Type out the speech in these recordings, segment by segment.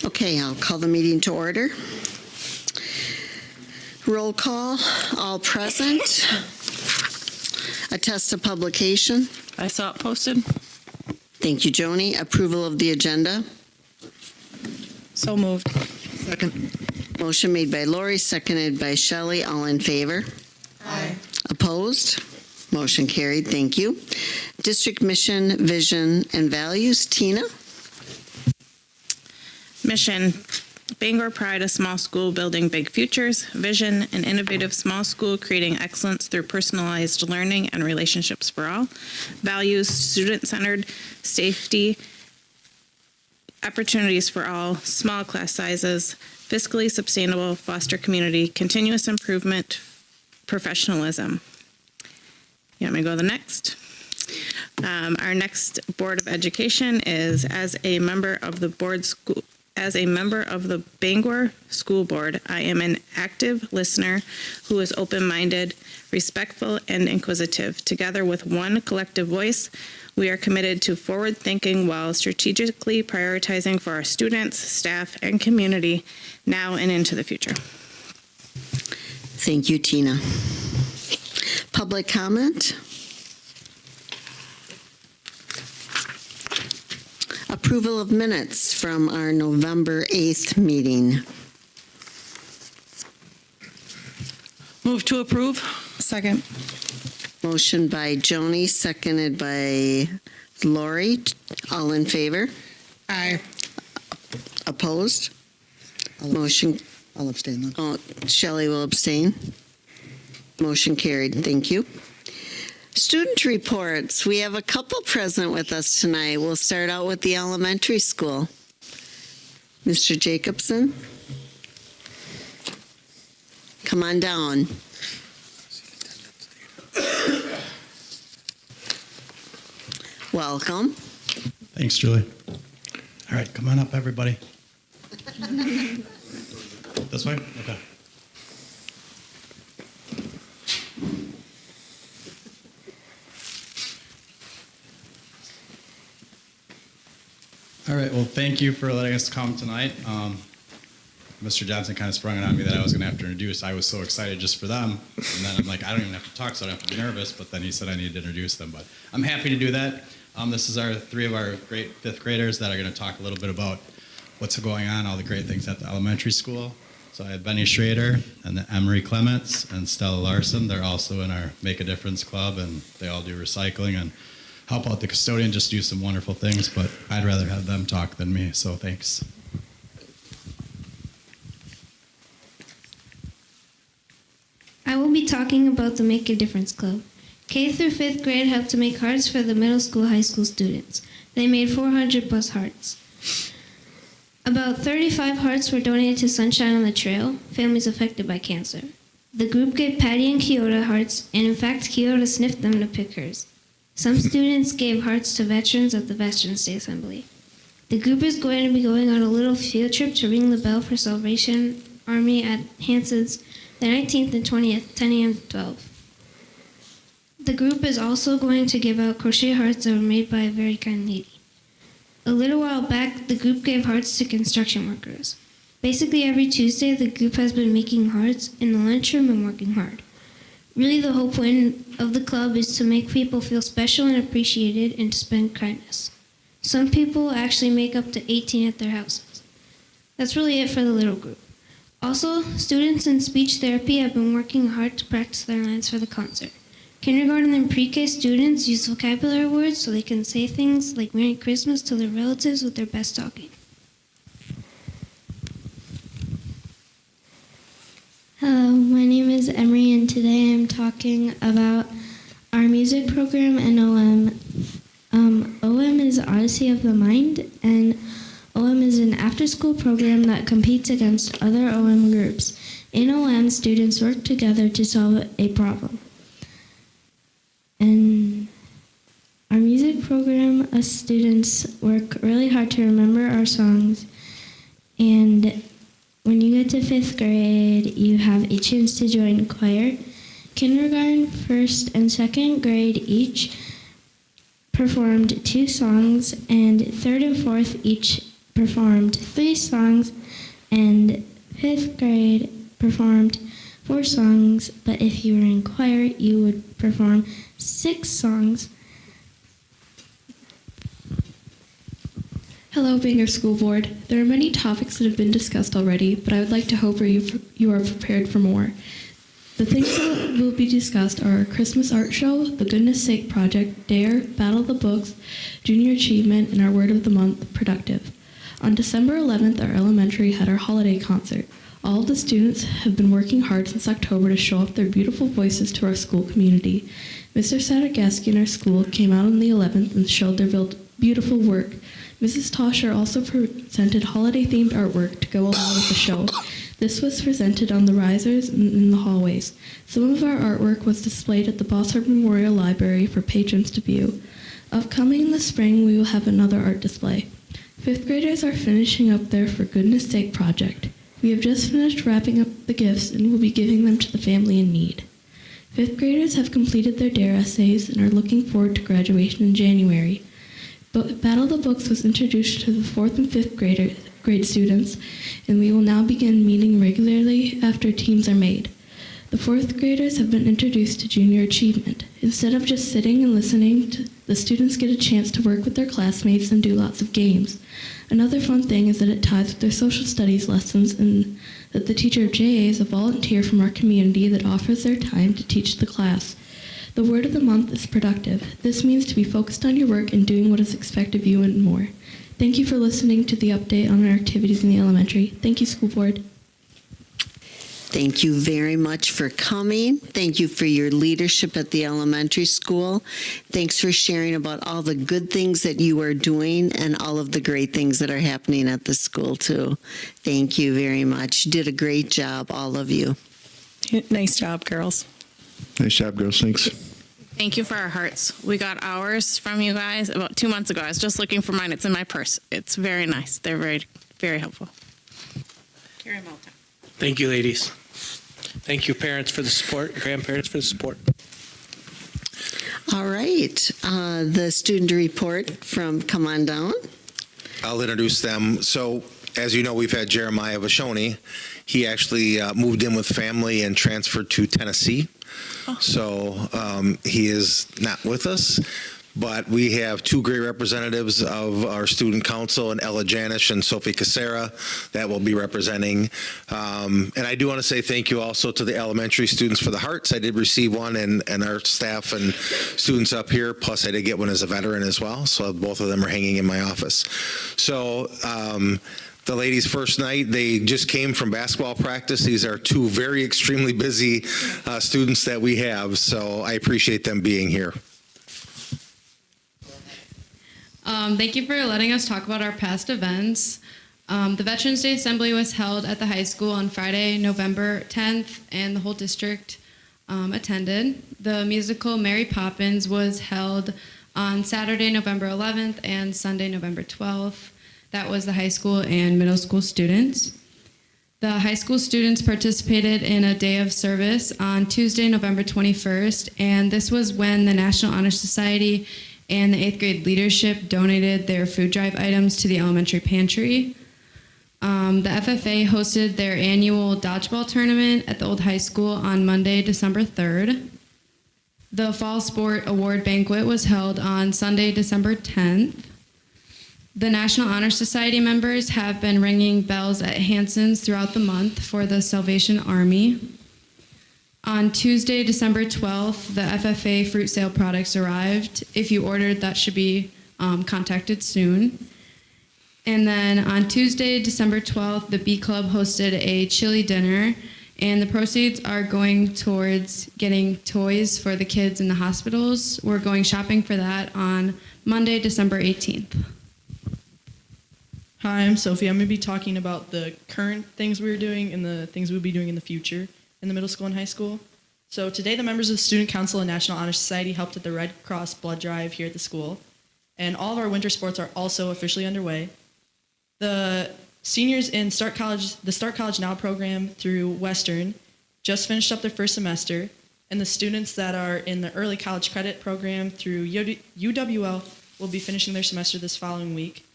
Okay, I'll call the meeting to order. Roll call, all present. Attest to publication. I saw it posted. Thank you, Joni. Approval of the agenda. So moved. Second. Motion made by Lori, seconded by Shelley. All in favor? Aye. Opposed? Motion carried. Thank you. District mission, vision, and values. Tina? Mission, Bangor Pride, a small school building big futures. Vision, an innovative small school creating excellence through personalized learning and relationships for all. Values, student-centered, safety, opportunities for all, small class sizes, fiscally sustainable, foster community, continuous improvement, professionalism. You want me to go to the next? Our next Board of Education is as a member of the Bangor School Board, I am an active listener who is open-minded, respectful, and inquisitive. Together with one collective voice, we are committed to forward-thinking while strategically prioritizing for our students, staff, and community now and into the future. Thank you, Tina. Public comment? Approval of minutes from our November 8th meeting. Move to approve. Second. Motion by Joni, seconded by Lori. All in favor? Aye. Opposed? Motion. I'll abstain then. Oh, Shelley will abstain. Motion carried. Thank you. Student reports. We have a couple present with us tonight. We'll start out with the elementary school. Mr. Jacobson, come on down. Welcome. Thanks, Julie. All right, come on up, everybody. This way? Okay. All right, well, thank you for letting us come tonight. Mr. Johnson kind of sprung it on me that I was going to have to introduce. I was so excited just for them. And then I'm like, I don't even have to talk, so I don't have to be nervous. But then he said I needed to introduce them. But I'm happy to do that. This is three of our great fifth graders that are going to talk a little bit about what's going on, all the great things at the elementary school. So I have Benny Schrader and Emery Clements and Stella Larson. They're also in our Make a Difference Club, and they all do recycling and help out the custodian, just do some wonderful things. But I'd rather have them talk than me, so thanks. I will be talking about the Make a Difference Club. K through 5th grade helped to make hearts for the middle school, high school students. They made 400 plus hearts. About 35 hearts were donated to Sunshine on the Trail, families affected by cancer. The group gave Patty and Kyoto hearts, and in fact, Kyoto sniffed them to pick hers. Some students gave hearts to veterans at the Veterans Day Assembly. The group is going to be going on a little field trip to ring the bell for Salvation Army at Hanson's the 19th and 20th, 10 a.m. to 12. The group is also going to give out crochet hearts that were made by a very kind lady. A little while back, the group gave hearts to construction workers. Basically, every Tuesday, the group has been making hearts in the lunchroom and working hard. Really, the whole point of the club is to make people feel special and appreciated and to spread kindness. Some people actually make up to 18 at their houses. That's really it for the little group. Also, students in speech therapy have been working hard to practice their lines for the concert. Kindergarten and pre-K students use vocabulary words so they can say things like Merry Christmas to their relatives with their best talking. Hello, my name is Emery, and today I'm talking about our music program in OM. OM is Odyssey of the Mind, and OM is an after-school program that competes against other OM groups. In OM, students work together to solve a problem. In our music program, us students work really hard to remember our songs, and when you get to 5th grade, you have a chance to join choir. Kindergarten, 1st, and 2nd grade each performed 2 songs, and 3rd and 4th each performed 3 songs, and 5th grade performed 4 songs, but if you were in choir, you would perform 6 songs. Hello, Bangor School Board. There are many topics that have been discussed already, but I would like to hope you are prepared for more. The things that will be discussed are our Christmas art show, the Goodness Sake Project, DARE, Battle of the Books, Junior Achievement, and our Word of the Month, Productive. On December 11th, our elementary had our holiday concert. All of the students have been working hard since October to show off their beautiful voices to our school community. Mr. Sadagaski in our school came out on the 11th and showed their beautiful work. Mrs. Tosher also presented holiday-themed artwork to go along with the show. This was presented on the risers and in the hallways. Some of our artwork was displayed at the Bossard Memorial Library for patrons to view. Upcoming in the spring, we will have another art display. 5th graders are finishing up their For Goodness Sake project. We have just finished wrapping up the gifts and will be giving them to the family in need. 5th graders have completed their DARE essays and are looking forward to graduation in January. Battle of the Books was introduced to the 4th and 5th grade students, and we will now begin meeting regularly after teams are made. The 4th graders have been introduced to Junior Achievement. Instead of just sitting and listening, the students get a chance to work with their classmates and do lots of games. Another fun thing is that it ties with their social studies lessons and that the teacher of JA is a volunteer from our community that offers their time to teach the class. The word of the month is productive. This means to be focused on your work and doing what is expected of you and more. Thank you for listening to the update on our activities in the elementary. Thank you, School Board. Thank you very much for coming. Thank you for your leadership at the elementary school. Thanks for sharing about all the good things that you are doing and all of the great things that are happening at the school, too. Thank you very much. You did a great job, all of you. Nice job, girls. Nice job, girls. Thanks. Thank you for our hearts. We got ours from you guys about 2 months ago. I was just looking for mine. It's in my purse. It's very nice. They're very, very helpful. Carry them all the time. Thank you, ladies. Thank you, parents, for the support, grandparents for the support. All right. The student report from Come On Down. I'll introduce them. So, as you know, we've had Jeremiah Vashoni. He actually moved in with family and transferred to Tennessee. So he is not with us, but we have 2 great representatives of our student council, and Ella Janish and Sophie Casera, that will be representing. And I do want to say thank you also to the elementary students for the hearts. I did receive one, and our staff and students up here, plus I did get one as a veteran as well. So both of them are hanging in my office. So the ladies' first night, they just came from basketball practice. These are 2 very extremely busy students that we have, so I appreciate them being here. Thank you for letting us talk about our past events. The Veterans Day Assembly was held at the high school on Friday, November 10th, and the whole district attended. The musical Mary Poppins was held on Saturday, November 11th, and Sunday, November 12th. That was the high school and middle school students. The high school students participated in a day of service on Tuesday, November 21st, and this was when the National Honor Society and the 8th grade leadership donated their food drive items to the elementary pantry. The FFA hosted their annual dodgeball tournament at the old high school on Monday, December 3rd. The Fall Sport Award Banquet was held on Sunday, December 10th. The National Honor Society members have been ringing bells at Hanson's throughout the month for the Salvation Army. On Tuesday, December 12th, the FFA fruit sale products arrived. If you ordered, that should be contacted soon. And then on Tuesday, December 12th, the Bee Club hosted a chili dinner, and the proceeds are going towards getting toys for the kids in the hospitals. We're going shopping for that on Monday, December 18th. Hi, I'm Sophie. I'm going to be talking about the current things we're doing and the things we'll be doing in the future in the middle school and high school. So today, the members of the Student Council and National Honor Society helped at the Red Cross Blood Drive here at the school. And all of our winter sports are also officially underway. The seniors in the Start College Now program through Western just finished up their first semester, and the students that are in the early college credit program through UWL will be finishing their semester this following week.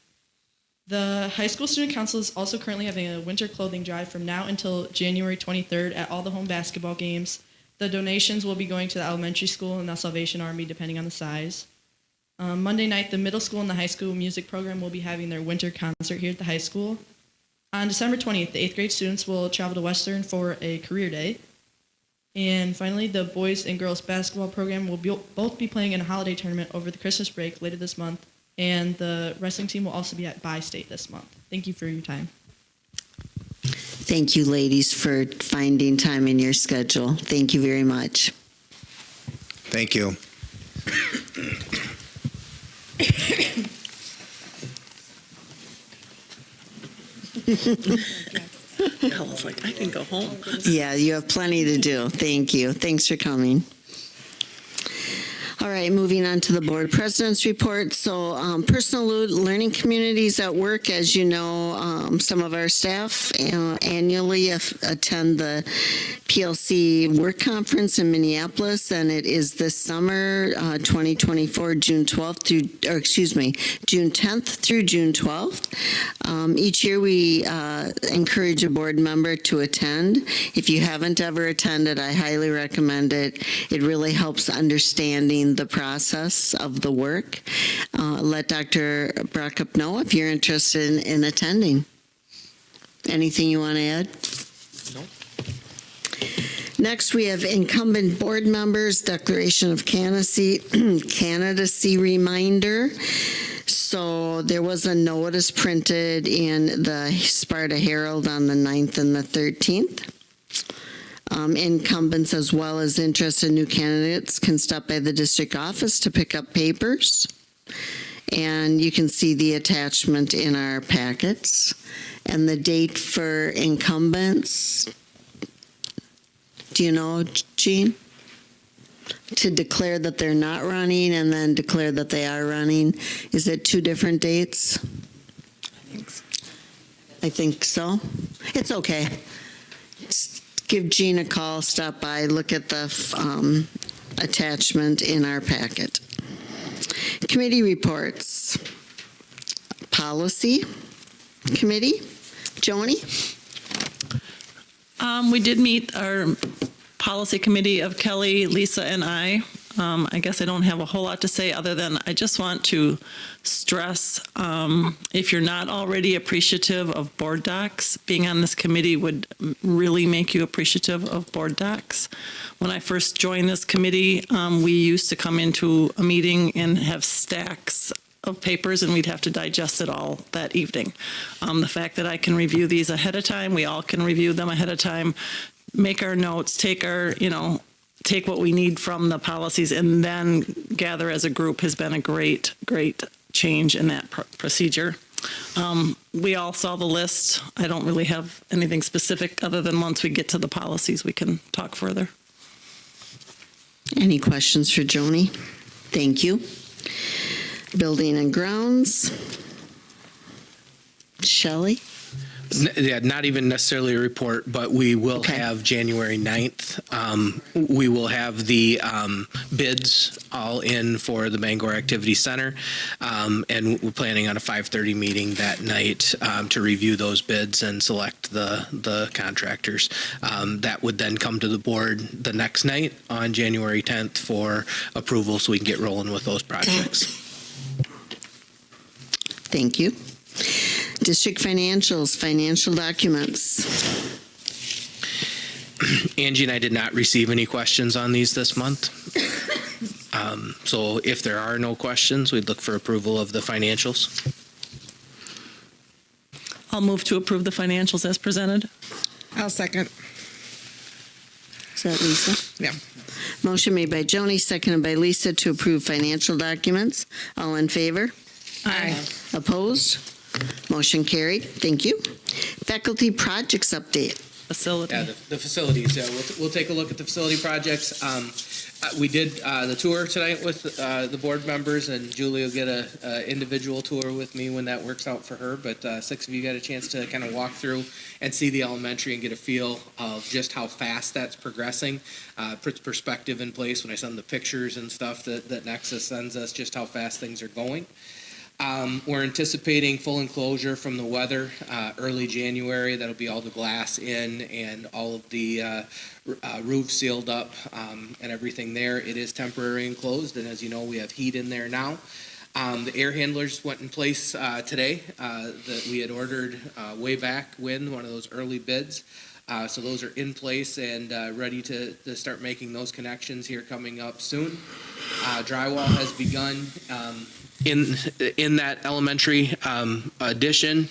The high school student council is also currently having a winter clothing drive from now until January 23rd at all the home basketball games. The donations will be going to the elementary school and the Salvation Army, depending on the size. Monday night, the middle school and the high school music program will be having their winter concert here at the high school. On December 20th, the 8th grade students will travel to Western for a career day. And finally, the boys and girls basketball program will both be playing in a holiday tournament over the Christmas break later this month. And the wrestling team will also be at Bi-State this month. Thank you for your time. Thank you, ladies, for finding time in your schedule. Thank you very much. Thank you. I was like, I can go home. Yeah, you have plenty to do. Thank you. Thanks for coming. All right, moving on to the board president's report. So personal learning communities at work, as you know, some of our staff annually attend the PLC work conference in Minneapolis, and it is this summer, 2024, June 10th through June 12th. Each year we encourage a board member to attend. If you haven't ever attended, I highly recommend it. It really helps understanding the process of the work. Let Dr. Brockup know if you're interested in attending. Anything you want to add? No. Next, we have incumbent board members, declaration of candidacy reminder. So there was a notice printed in the Sparta Herald on the 9th and the 13th. Incumbents as well as interested new candidates can stop by the district office to pick up papers. And you can see the attachment in our packets. And the date for incumbents, do you know, Jean? To declare that they're not running and then declare that they are running. Is it two different dates? I think so. It's okay. Just give Jean a call, stop by, look at the attachment in our packet. Committee reports. Policy Committee. Joni? We did meet our policy committee of Kelly, Lisa, and I. I guess I don't have a whole lot to say other than I just want to stress, if you're not already appreciative of board docs, being on this committee would really make you appreciative of board docs. When I first joined this committee, we used to come into a meeting and have stacks of papers and we'd have to digest it all that evening. The fact that I can review these ahead of time, we all can review them ahead of time, make our notes, take what we need from the policies and then gather as a group has been a great change in that procedure. We all saw the list. I don't really have anything specific other than once we get to the policies, we can talk further. Any questions for Joni? Thank you. Building and grounds. Shelley? Yeah, not even necessarily a report, but we will have January 9th. We will have the bids all in for the Bangor Activity Center, and we're planning on a 5:30 meeting that night to review those bids and select the contractors. That would then come to the board the next night on January 10th for approval so we can get rolling with those projects. Thank you. District financials, financial documents. Angie and I did not receive any questions on these this month. So if there are no questions, we'd look for approval of the financials. I'll move to approve the financials as presented. I'll second. Is that Lisa? Yeah. Motion made by Joni, seconded by Lisa to approve financial documents. All in favor? Aye. Opposed? Motion carried. Thank you. Faculty projects update. Facility. Yeah, the facilities. We'll take a look at the facility projects. We did the tour tonight with the board members, and Julie will get a individual tour with me when that works out for her. But 6 of you got a chance to kind of walk through and see the elementary and get a feel of just how fast that's progressing. Puts perspective in place when I send the pictures and stuff that Nexus sends us, just how fast things are going. We're anticipating full enclosure from the weather early January. That'll be all the glass in and all of the roof sealed up and everything there. It is temporary enclosed, and as you know, we have heat in there now. The air handlers went in place today that we had ordered way back when, one of those early bids. So those are in place and ready to start making those connections here coming up soon. Drywall has begun in that elementary addition.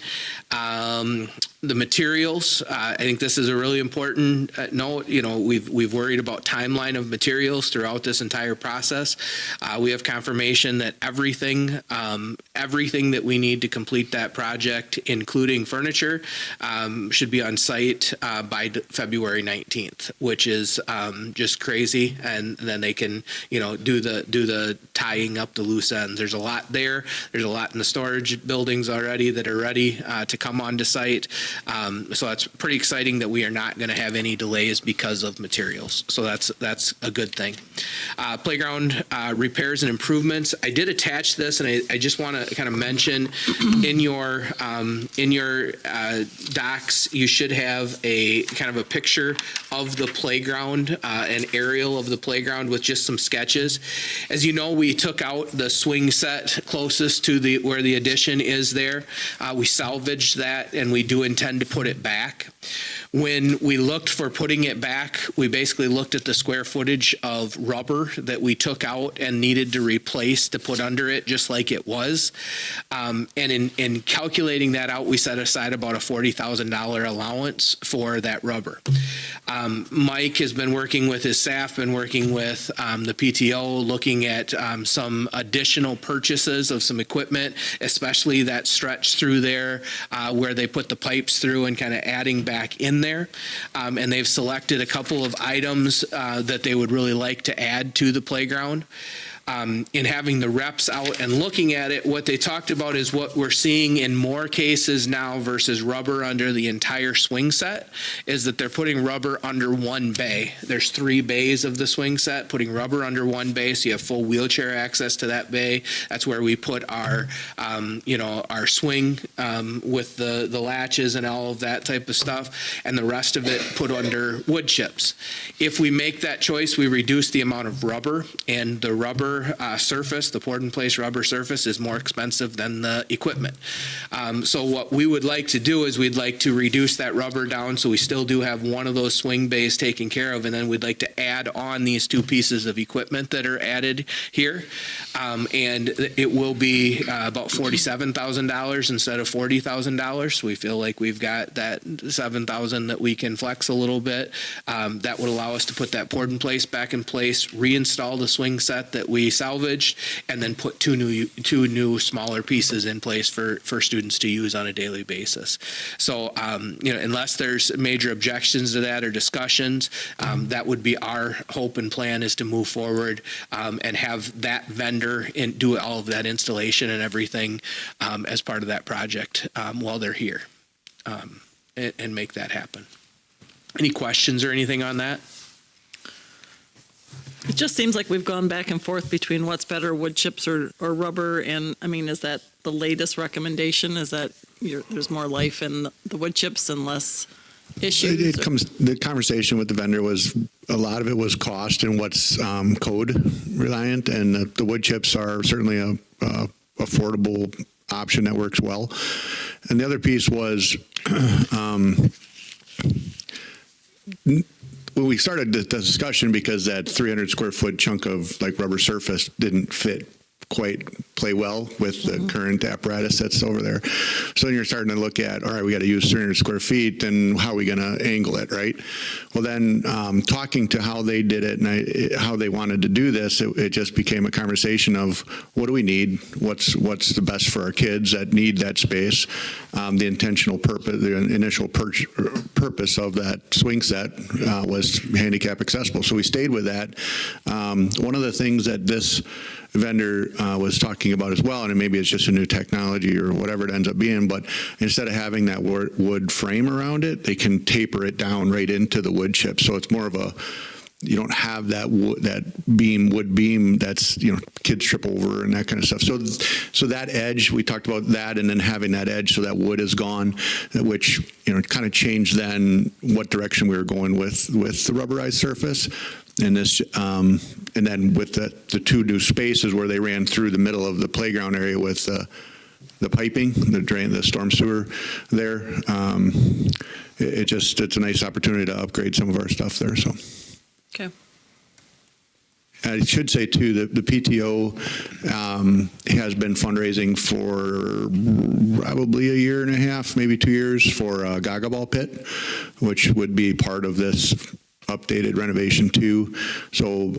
The materials, I think this is a really important note. You know, we've worried about timeline of materials throughout this entire process. We have confirmation that everything that we need to complete that project, including furniture, should be on site by February 19th, which is just crazy. And then they can, you know, do the tying up the loose ends. There's a lot there. There's a lot in the storage buildings already that are ready to come onto site. So that's pretty exciting that we are not going to have any delays because of materials. So that's a good thing. Playground repairs and improvements. I did attach this, and I just want to kind of mention in your docs, you should have a kind of a picture of the playground, an aerial of the playground with just some sketches. As you know, we took out the swing set closest to where the addition is there. We salvaged that, and we do intend to put it back. When we looked for putting it back, we basically looked at the square footage of rubber that we took out and needed to replace to put under it just like it was. And in calculating that out, we set aside about a $40,000 allowance for that rubber. Mike has been working with his staff, been working with the PTO, looking at some additional purchases of some equipment, especially that stretch through there where they put the pipes through and kind of adding back in there. And they've selected a couple of items that they would really like to add to the playground. In having the reps out and looking at it, what they talked about is what we're seeing in more cases now versus rubber under the entire swing set is that they're putting rubber under one bay. There's 3 bays of the swing set, putting rubber under one bay, so you have full wheelchair access to that bay. That's where we put our, our swing with the latches and all of that type of stuff, and the rest of it put under wood chips. If we make that choice, we reduce the amount of rubber, and the rubber surface, the poured in place rubber surface, is more expensive than the equipment. So what we would like to do is we'd like to reduce that rubber down so we still do have one of those swing bays taken care of, and then we'd like to add on these 2 pieces of equipment that are added here. And it will be about $47,000 instead of $40,000. So we feel like we've got that $7,000 that we can flex a little bit. That would allow us to put that poured in place back in place, reinstall the swing set that we salvaged, and then put two new smaller pieces in place for students to use on a daily basis. So, unless there's major objections to that or discussions, that would be our hope and plan, is to move forward and have that vendor do all of that installation and everything as part of that project while they're here and make that happen. Any questions or anything on that? It just seems like we've gone back and forth between what's better, wood chips or rubber. And I mean, is that the latest recommendation? Is that there's more life in the wood chips and less issues? The conversation with the vendor was, a lot of it was cost and what's code reliant, and the wood chips are certainly a affordable option that works well. And the other piece was, when we started the discussion, because that 300 square foot chunk of like rubber surface didn't play well with the current apparatus that's over there. So then you're starting to look at, all right, we got to use 300 square feet, and how are we going to angle it, right? Well, then talking to how they did it and how they wanted to do this, it just became a conversation of what do we need, what's the best for our kids that need that space, the intentional purpose, the initial purpose of that swing set was handicap accessible. So we stayed with that. One of the things that this vendor was talking about as well, and maybe it's just a new technology or whatever it ends up being, but instead of having that wood frame around it, they can taper it down right into the wood chip. So it's more of you don't have that wood beam that's, kids trip over and that kind of stuff. So that edge, we talked about that, and then having that edge so that wood is gone, which, kind of changed then what direction we were going with the rubberized surface. And this, and then with the two new spaces where they ran through the middle of the playground area with the piping, the drain, the storm sewer there. It's a nice opportunity to upgrade some of our stuff there. So. Okay. I should say too that the PTO has been fundraising for probably a year and a half, maybe 2 years, for a Gaga Ball pit, which would be part of this updated renovation too. So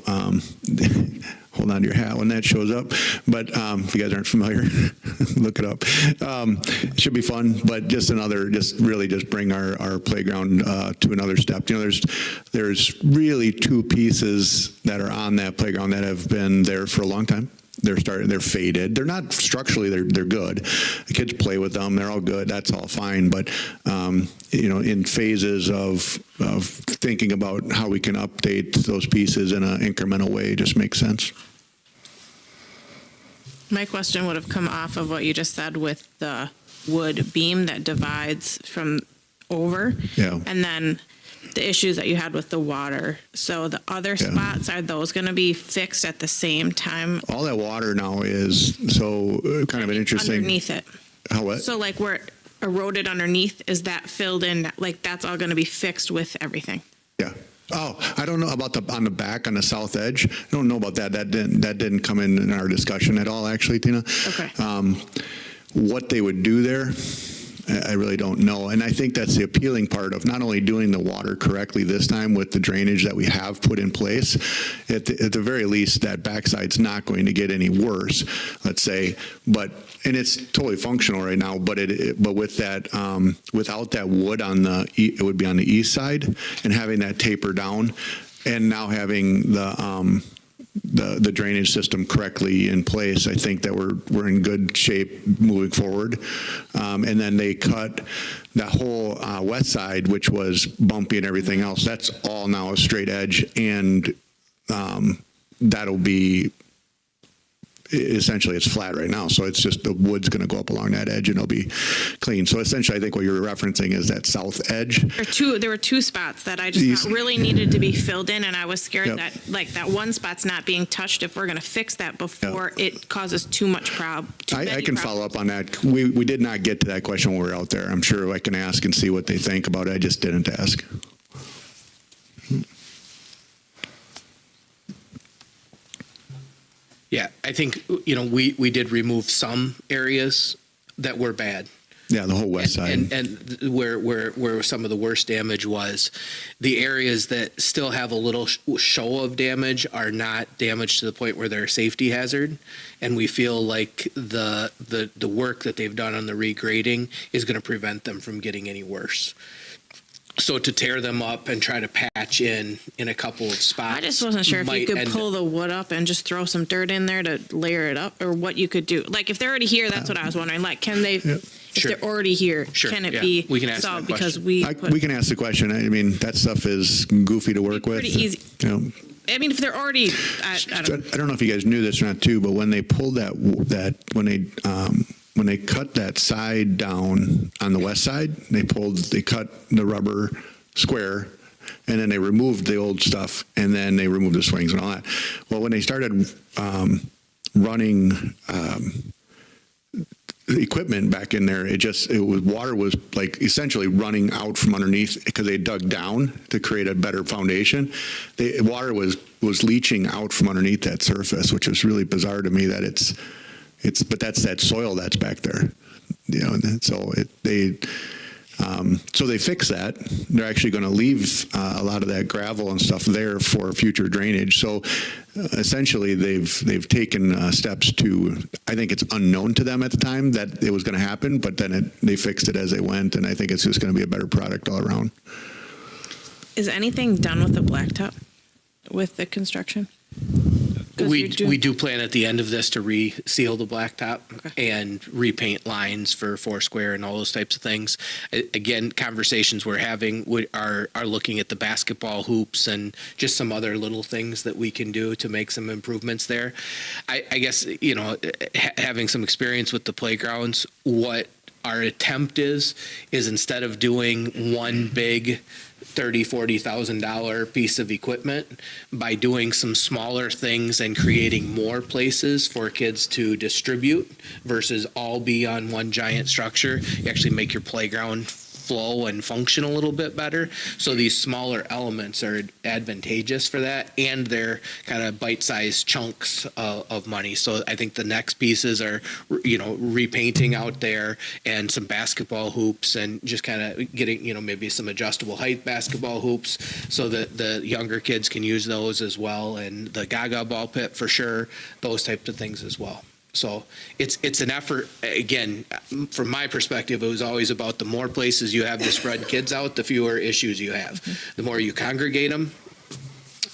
hold on to your hat when that shows up. But if you guys aren't familiar, look it up. It should be fun, but just bring our playground to another step. There's really two pieces that are on that playground that have been there for a long time. They're faded. They're not structurally, they're good. The kids play with them. They're all good. That's all fine. But, in phases of thinking about how we can update those pieces in an incremental way just makes sense. My question would have come off of what you just said with the wood beam that divides from over. Yeah. And then the issues that you had with the water. So the other spots, are those going to be fixed at the same time? All that water now is kind of an interesting. Underneath it. How what? So like where it eroded underneath, is that filled in? Like that's all going to be fixed with everything? Yeah. Oh, I don't know about on the back, on the south edge. I don't know about that. That didn't come in our discussion at all, actually, Tina. Okay. What they would do there, I really don't know. And I think that's the appealing part of not only doing the water correctly this time with the drainage that we have put in place, at the very least, that backside's not going to get any worse, let's say. And it's totally functional right now, but with that, without that wood it would be on the east side, and having that taper down, and now having the drainage system correctly in place, I think that we're in good shape moving forward. And then they cut that whole west side, which was bumpy and everything else. That's all now a straight edge, and that'll be essentially, it's flat right now. So it's just the wood's going to go up along that edge and it'll be clean. So essentially, I think what you're referencing is that south edge. There were two spots that I just thought really needed to be filled in, and I was scared that like that one spot's not being touched. If we're going to fix that before it causes too much problem. I can follow up on that. We did not get to that question when we were out there. I'm sure I can ask and see what they think about it. I just didn't ask. Yeah, I think, we did remove some areas that were bad. Yeah, the whole west side. And where some of the worst damage was, the areas that still have a little show of damage are not damaged to the point where they're a safety hazard. And we feel like the work that they've done on the regrading is going to prevent them from getting any worse. So to tear them up and try to patch in a couple of spots. I just wasn't sure if you could pull the wood up and just throw some dirt in there to layer it up, or what you could do. Like if they're already here, that's what I was wondering. Like, can they? If they're already here, can it be solved? Because we can ask the question. I mean, that stuff is goofy to work with. Pretty easy. I mean, if they're already, I don't know if you guys knew this or not too, but when they pulled when they cut that side down on the west side, they cut the rubber square, and then they removed the old stuff, and then they removed the swings and all that. Well, when they started running equipment back in there, water was like essentially running out from underneath because they dug down to create a better foundation. Water was leaching out from underneath that surface, which was really bizarre to me that but that's that soil that's back there, and so so they fix that. They're actually going to leave a lot of that gravel and stuff there for future drainage. So essentially, they've taken steps to. I think it's unknown to them at the time that it was going to happen, but then they fixed it as they went, and I think it's just going to be a better product all around. Is anything done with the blacktop with the construction? We do plan at the end of this to reseal the blacktop and repaint lines for Foursquare and all those types of things. Again, conversations we're having are looking at the basketball hoops and just some other little things that we can do to make some improvements there. I guess, having some experience with the playgrounds, what our attempt is instead of doing one big $30,000-$40,000 piece of equipment, by doing some smaller things and creating more places for kids to distribute versus all be on one giant structure, you actually make your playground flow and function a little bit better. So these smaller elements are advantageous for that, and they're kind of bite-sized chunks of money. So I think the next pieces are, repainting out there and some basketball hoops and just kind of getting, maybe some adjustable height basketball hoops so that the younger kids can use those as well, and the Gaga ball pit for sure, those types of things as well. So it's an effort. Again, from my perspective, it was always about the more places you have to spread kids out, the fewer issues you have. The more you congregate them,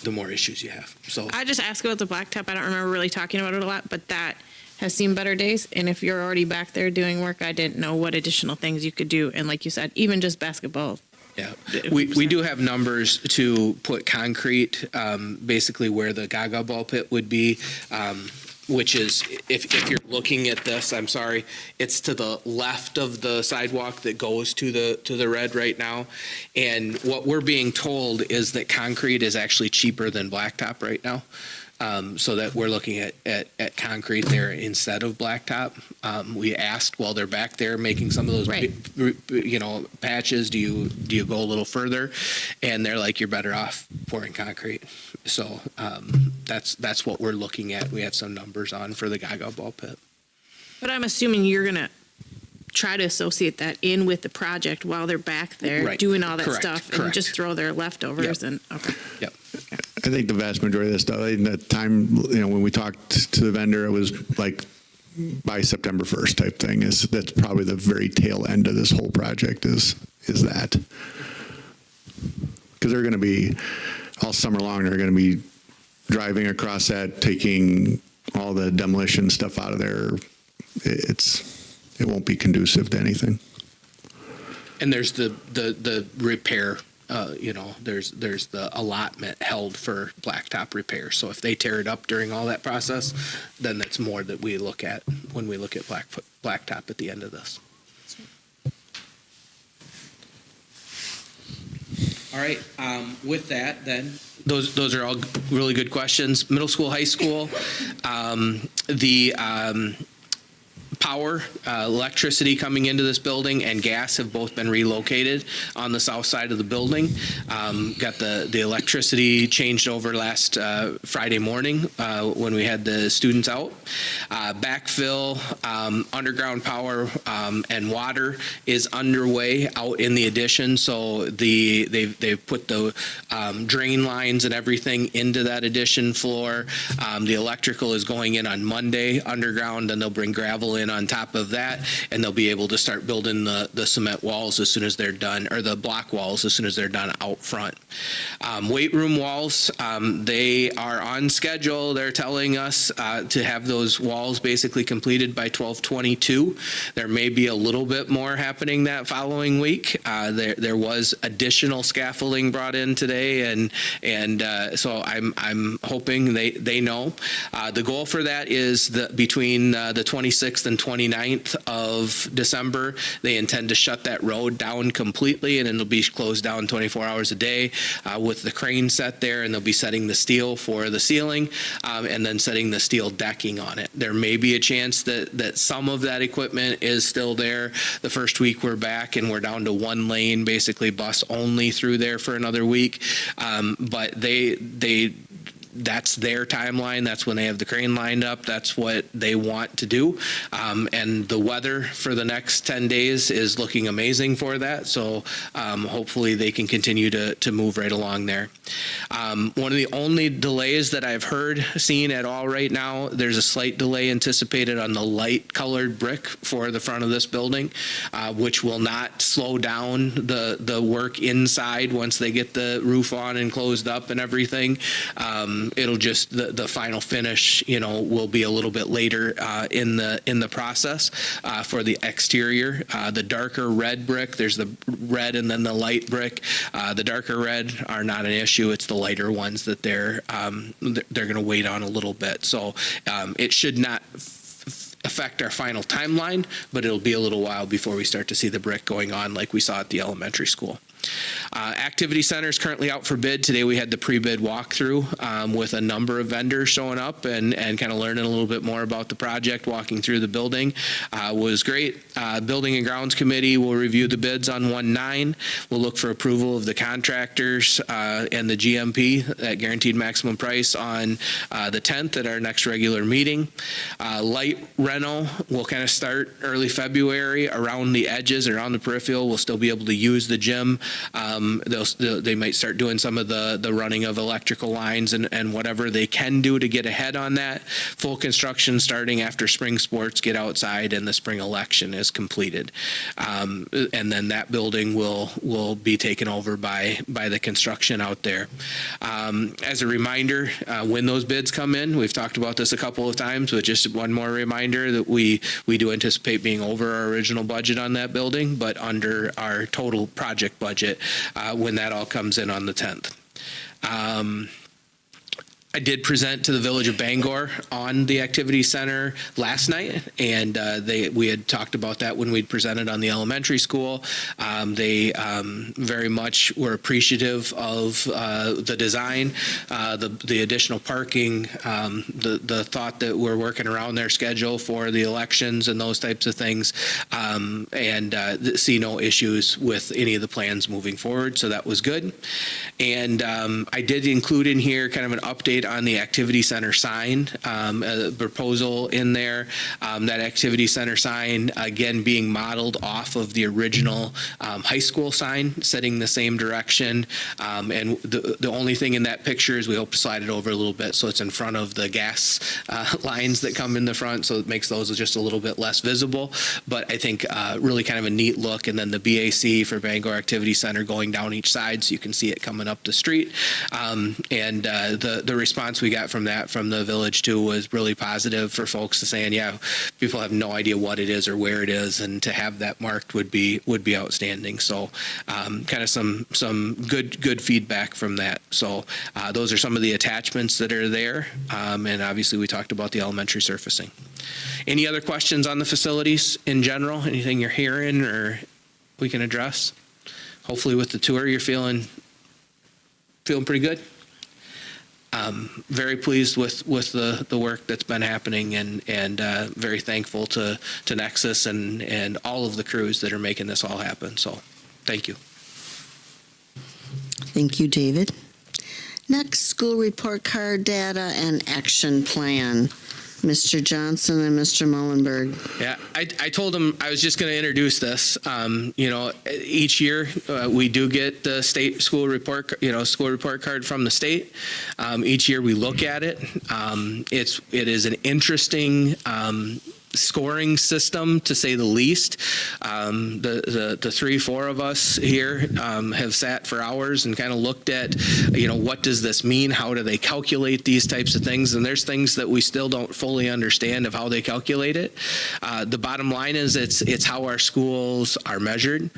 the more issues you have. So I just asked about the blacktop. I don't remember really talking about it a lot, but that has seen better days. And if you're already back there doing work, I didn't know what additional things you could do. And like you said, even just basketball. yeah, we do have numbers to put concrete, basically where the Gaga ball pit would be. Which is, if you're looking at this, I'm sorry, it's to the left of the sidewalk that goes to the red right now. And what we're being told is that concrete is actually cheaper than blacktop right now. So that we're looking at concrete there instead of blacktop. We asked while they're back there making some of those, patches, do you go a little further? And they're like, you're better off pouring concrete. So that's what we're looking at. We have some numbers on for the Gaga ball pit. But I'm assuming you're going to try to associate that in with the project while they're back there doing all that stuff and just throw their leftovers and Yep. I think the vast majority of this stuff, in the time, when we talked to the vendor, it was like by September 1st type thing. That's probably the very tail end of this whole project is that. Because they're going to be, all summer long, they're going to be driving across that, taking all the demolition stuff out of there. It won't be conducive to anything. And there's the repair. There's the allotment held for blacktop repair. So if they tear it up during all that process, then that's more that we look at when we look at blacktop at the end of this. All right. With that, then, those are all really good questions. Middle school, high school, power, electricity coming into this building and gas have both been relocated on the south side of the building. Got the electricity changed over last Friday morning when we had the students out. Backfill, underground power and water is underway out in the addition. So they've put the drain lines and everything into that addition floor. The electrical is going in on Monday underground, and they'll bring gravel in on top of that, and they'll be able to start building the cement walls as soon as they're done, or the block walls as soon as they're done out front. Weight room walls, they are on schedule. They're telling us to have those walls basically completed by 12/22. There may be a little bit more happening that following week. There was additional scaffolding brought in today, and so I'm hoping they know. The goal for that is between the 26th and 29th of December, they intend to shut that road down completely, and it'll be closed down 24 hours a day with the crane set there, and they'll be setting the steel for the ceiling and then setting the steel decking on it. There may be a chance that some of that equipment is still there. The first week we're back, and we're down to one lane, basically bus only through there for another week. But that's their timeline. That's when they have the crane lined up. That's what they want to do. And the weather for the next 10 days is looking amazing for that. So hopefully they can continue to move right along there. One of the only delays that I've seen at all right now, there's a slight delay anticipated on the light colored brick for the front of this building, which will not slow down the work inside once they get the roof on and closed up and everything. It'll just the final finish, will be a little bit later in the process for the exterior. The darker red brick, there's the red and then the light brick. The darker red are not an issue. It's the lighter ones that they're going to wait on a little bit. So it should not affect our final timeline, but it'll be a little while before we start to see the brick going on like we saw at the elementary school. Activity Center is currently out for bid. Today we had the pre-bid walkthrough with a number of vendors showing up and kind of learning a little bit more about the project, walking through the building. Was great. Building and Grounds Committee will review the bids on 1/9. We'll look for approval of the contractors and the GMP, that guaranteed maximum price, on the 10th at our next regular meeting. Light reno will kind of start early February around the edges, around the peripheral. We'll still be able to use the gym. They might start doing some of the running of electrical lines and whatever they can do to get ahead on that. Full construction starting after spring sports get outside and the spring election is completed. And then that building will be taken over by the construction out there. As a reminder, when those bids come in, we've talked about this a couple of times, but just one more reminder that we do anticipate being over our original budget on that building, but under our total project budget when that all comes in on the 10th. I did present to the Village of Bangor on the Activity Center last night, and we had talked about that when we'd presented on the elementary school. They very much were appreciative of the design, the additional parking, the thought that we're working around their schedule for the elections and those types of things, and see no issues with any of the plans moving forward, so that was good. And I did include in here kind of an update on the Activity Center sign, a proposal in there. That Activity Center sign, again, being modeled off of the original high school sign, setting the same direction. And the only thing in that picture is we hope to slide it over a little bit so it's in front of the gas lines that come in the front, so it makes those just a little bit less visible. But I think really kind of a neat look. And then the BAC for Bangor Activity Center going down each side so you can see it coming up the street. And the response we got from that from the village too was really positive for folks to saying, yeah, people have no idea what it is or where it is, and to have that marked would be outstanding. So kind of some good feedback from that. So those are some of the attachments that are there. And obviously we talked about the elementary surfacing. Any other questions on the facilities in general? Anything you're hearing or we can address? Hopefully with the tour you're feeling pretty good. Very pleased with the work that's been happening, and very thankful to Nexus and all of the crews that are making this all happen. So thank you. Thank you, David. Next, school report card data and action plan. Mr. Johnson and Mr. Mullenberg. Yeah, I told him I was just going to introduce this. Each year we do get the state school report card from the state. Each year we look at it. It is an interesting scoring system, to say the least. The 3-4 of us here have sat for hours and kind of looked at, what does this mean? How do they calculate these types of things? And there's things that we still don't fully understand of how they calculate it. The bottom line is it's how our schools are measured.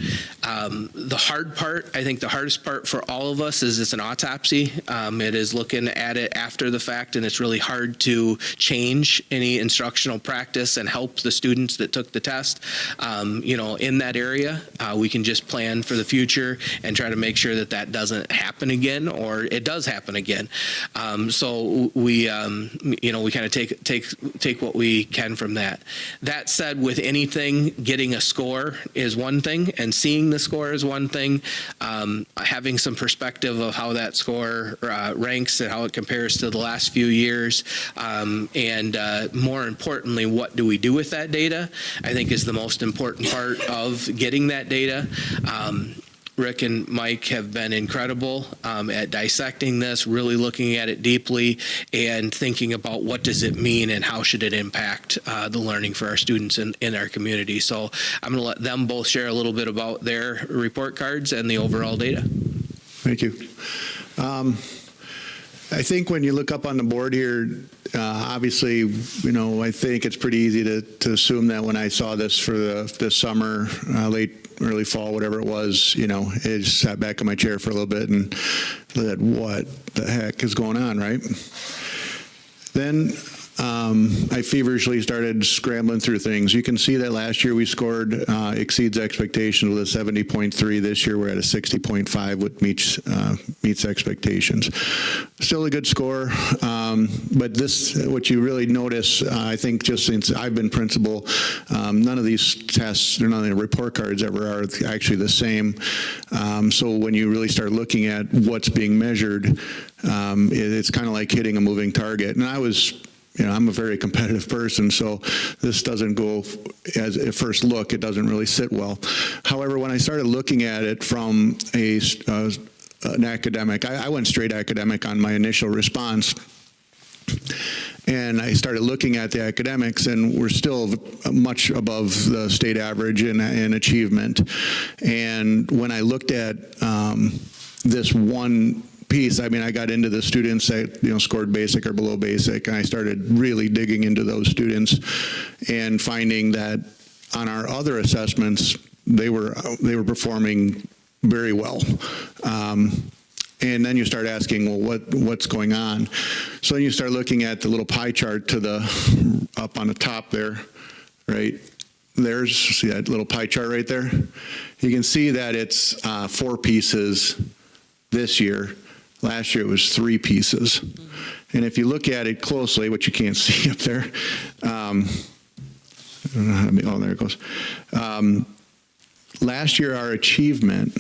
The hard part, I think the hardest part for all of us is it's an autopsy. It is looking at it after the fact, and it's really hard to change any instructional practice and help the students that took the test, in that area. We can just plan for the future and try to make sure that doesn't happen again, or it does happen again. So we kind of take what we can from that. That said, with anything, getting a score is one thing, and seeing the score is one thing. Having some perspective of how that score ranks and how it compares to the last few years, and more importantly, what do we do with that data, I think is the most important part of getting that data. Rick and Mike have been incredible at dissecting this, really looking at it deeply and thinking about what does it mean and how should it impact the learning for our students in our community. So I'm going to let them both share a little bit about their report cards and the overall data. Thank you. I think when you look up on the board here, obviously, I think it's pretty easy to assume that when I saw this for this summer, early fall, whatever it was, I just sat back in my chair for a little bit and said, what the heck is going on, right? Then I feverishly started scrambling through things. You can see that last year we scored exceeds expectations with a 70.3. This year we're at a 60.5, which meets expectations. Still a good score, but what you really notice, I think just since I've been principal, none of these tests, none of the report cards ever are actually the same. So when you really start looking at what's being measured, it's kind of like hitting a moving target. And I'm a very competitive person, so this doesn't go, as a first look, it doesn't really sit well. However, when I started looking at it from an academic, I went straight academic on my initial response. And I started looking at the academics, and we're still much above the state average in achievement. And when I looked at this one piece, I got into the students that scored basic or below basic, and I started really digging into those students and finding that on our other assessments they were performing very well. And then you start asking, well, what's going on? So then you start looking at the little pie chart up on the top there, right? See that little pie chart right there? You can see that it's 4 pieces this year. Last year it was 3 pieces. And if you look at it closely, which you can't see up there, I don't know how to make, oh, there it goes. Last year our achievement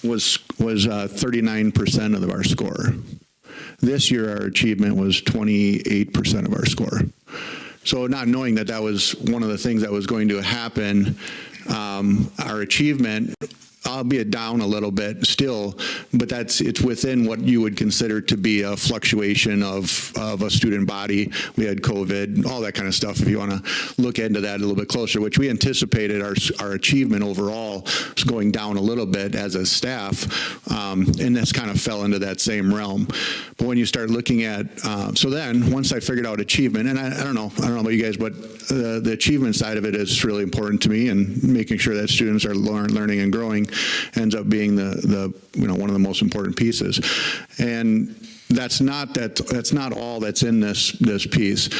was 39% of our score. This year our achievement was 28% of our score. So not knowing that was one of the things that was going to happen, our achievement, albeit down a little bit still, but it's within what you would consider to be a fluctuation of a student body. We had COVID, all that kind of stuff, if you want to look into that a little bit closer, which we anticipated our achievement overall was going down a little bit as a staff, and this kind of fell into that same realm. But when you start looking at, so then once I figured out achievement, and I don't know about you guys, but the achievement side of it is really important to me, and making sure that students are learning and growing ends up being the one of the most important pieces. And that's not all that's in this piece.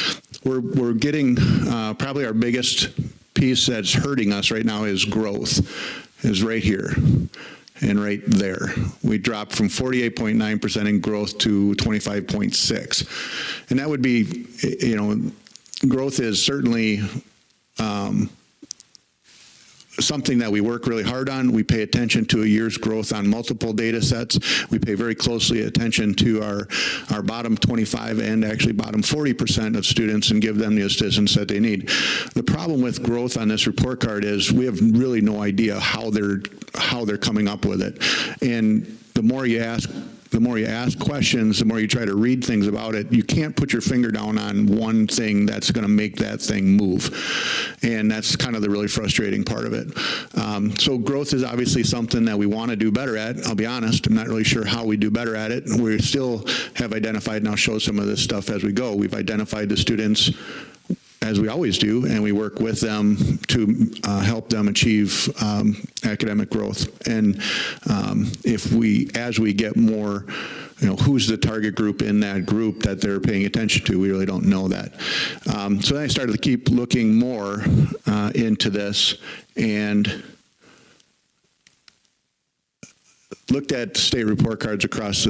We're getting probably our biggest piece that's hurting us right now is growth, is right here and right there. We dropped from 48.9% in growth to 25.6%. And that would be, growth is certainly something that we work really hard on. We pay attention to a year's growth on multiple data sets. We pay very closely attention to our bottom 25 and actually bottom 40% of students and give them the assistance that they need. The problem with growth on this report card is we have really no idea how they're coming up with it. And the more you ask questions, the more you try to read things about it, you can't put your finger down on one thing that's going to make that thing move. And that's kind of the really frustrating part of it. So growth is obviously something that we want to do better at. I'll be honest, I'm not really sure how we do better at it. We still have identified, and I'll show some of this stuff as we go, we've identified the students, as we always do, and we work with them to help them achieve academic growth. And as we get more, who's the target group in that group that they're paying attention to, we really don't know that. So then I started to keep looking more into this and looked at state report cards across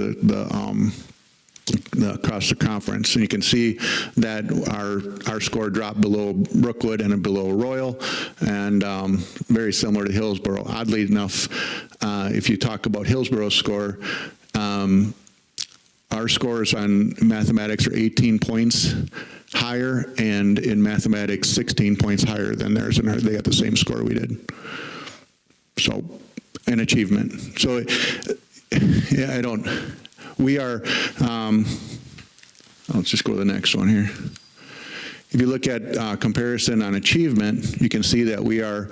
across the conference, and you can see that our score dropped below Brookwood and below Royal, and very similar to Hillsborough. Oddly enough, if you talk about Hillsborough's score, our scores on mathematics are 18 points higher, and in mathematics 16 points higher than theirs, and they got the same score we did. So, an achievement. So, yeah, we are, let's just go to the next one here. If you look at comparison on achievement, you can see that we are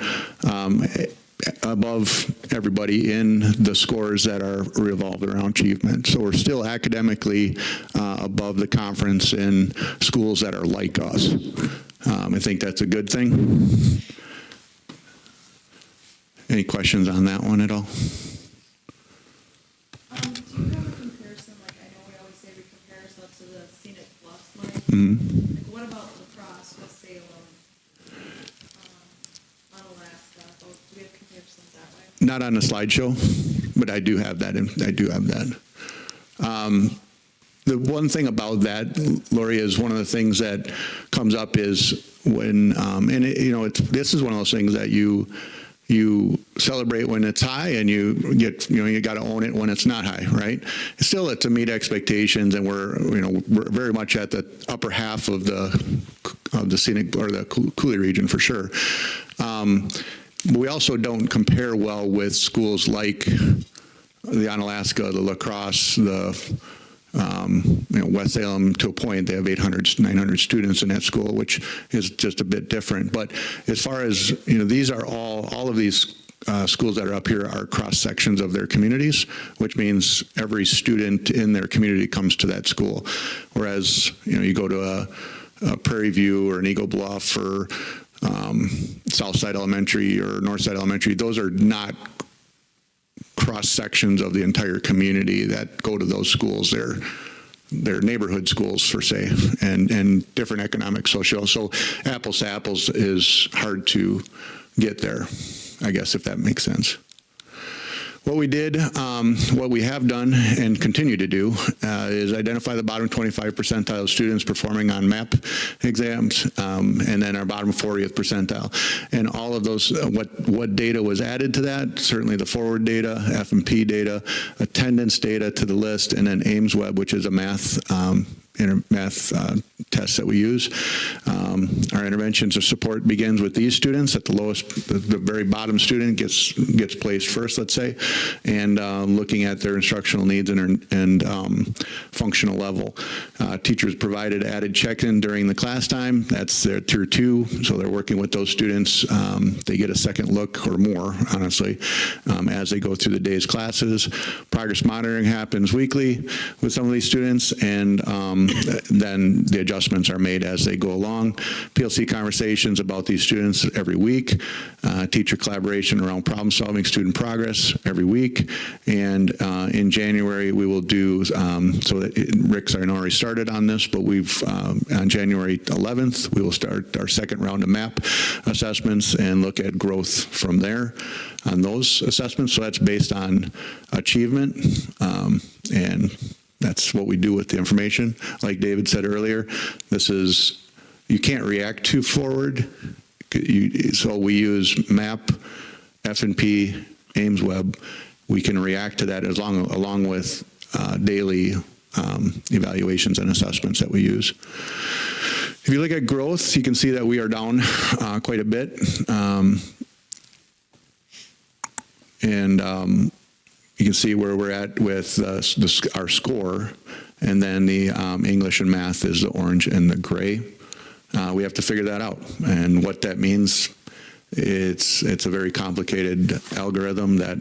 above everybody in the scores that are revolved around achievement. So we're still academically above the conference in schools that are like us. I think that's a good thing. Any questions on that one at all? Do you have a comparison, like I know we always say we compare ourselves to the Scenic Bluffs line? Mm-hmm. Like what about lacrosse, with Salem, Alaska? Do we have comparisons that way? Not on the slideshow, but I do have that. I do have that. The one thing about that, Lori, is one of the things that comes up is when, and it, you know, this is one of those things that you celebrate when it's high, and you get, you know, you got to own it when it's not high, right? Still, to meet expectations, and we're very much at the upper half of the scenic or the Coulee region for sure. But we also don't compare well with schools like the Onalaska, the La Crosse, the West Salem. To a point, they have 800, 900 students in that school, which is just a bit different. But as far as, these are all of these schools that are up here are cross sections of their communities, which means every student in their community comes to that school. Whereas, you go to a Prairie View or an Eagle Bluff or Southside Elementary or Northside Elementary, those are not cross sections of the entire community that go to those schools. They're neighborhood schools, per se, and different economic, social. So apples to apples is hard to get there, I guess, if that makes sense. What we did, what we have done and continue to do is identify the bottom 25 percentile of students performing on MAP exams, and then our bottom 40th percentile. And all of those, what data was added to that, certainly the forward data, F&P data, attendance data to the list, and then Ames Web, which is a math test that we use. Our interventions of support begins with these students at the lowest, the very bottom student gets placed first, let's say, and looking at their instructional needs and functional level. Teachers provided added check-in during the class time. That's their tier 2, so they're working with those students. They get a second look or more, honestly, as they go through the day's classes. Progress monitoring happens weekly with some of these students, and then the adjustments are made as they go along. PLC conversations about these students every week. Teacher collaboration around problem solving, student progress every week. And in January, we will do, so that Rick's already started on this, but on January 11th, we will start our second round of MAP assessments and look at growth from there on those assessments. So that's based on achievement, and that's what we do with the information. Like David said earlier, you can't react too forward. So we use MAP, F&P, Ames Web. We can react to that along with daily evaluations and assessments that we use. If you look at growth, you can see that we are down quite a bit. You can see where we're at with our score, and then the English and math is the orange and the gray. We have to figure that out, and what that means, it's a very complicated algorithm that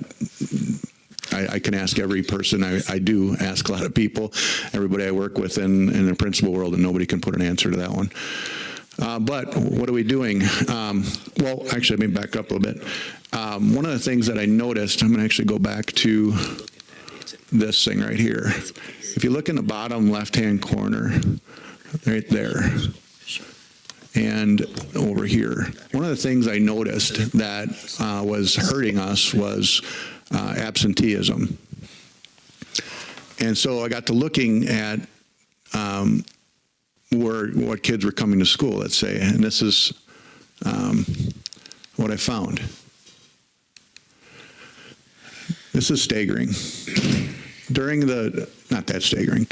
I can ask every person. I do ask a lot of people, everybody I work with in the principal world, and nobody can put an answer to that one. But what are we doing? Well, actually, let me back up a little bit. One of the things that I noticed, I'm going to actually go back to this thing right here. If you look in the bottom left-hand corner, right there, and over here, one of the things I noticed that was hurting us was absenteeism. And so I got to looking at what kids were coming to school, let's say, and this is what I found. This is staggering. Not that staggering,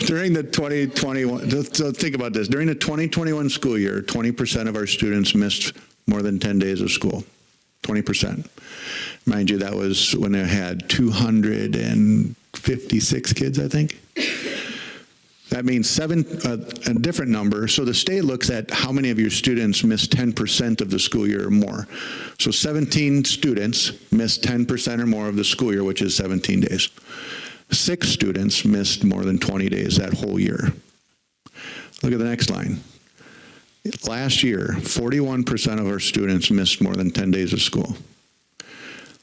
during the 2021, so think about this, during the 2021 school year, 20% of our students missed more than 10 days of school, 20%. Mind you, that was when they had 256 kids, I think. That means a different number. So the state looks at how many of your students miss 10% of the school year or more. So 17 students missed 10% or more of the school year, which is 17 days. 6 students missed more than 20 days that whole year. Look at the next line. Last year, 41% of our students missed more than 10 days of school.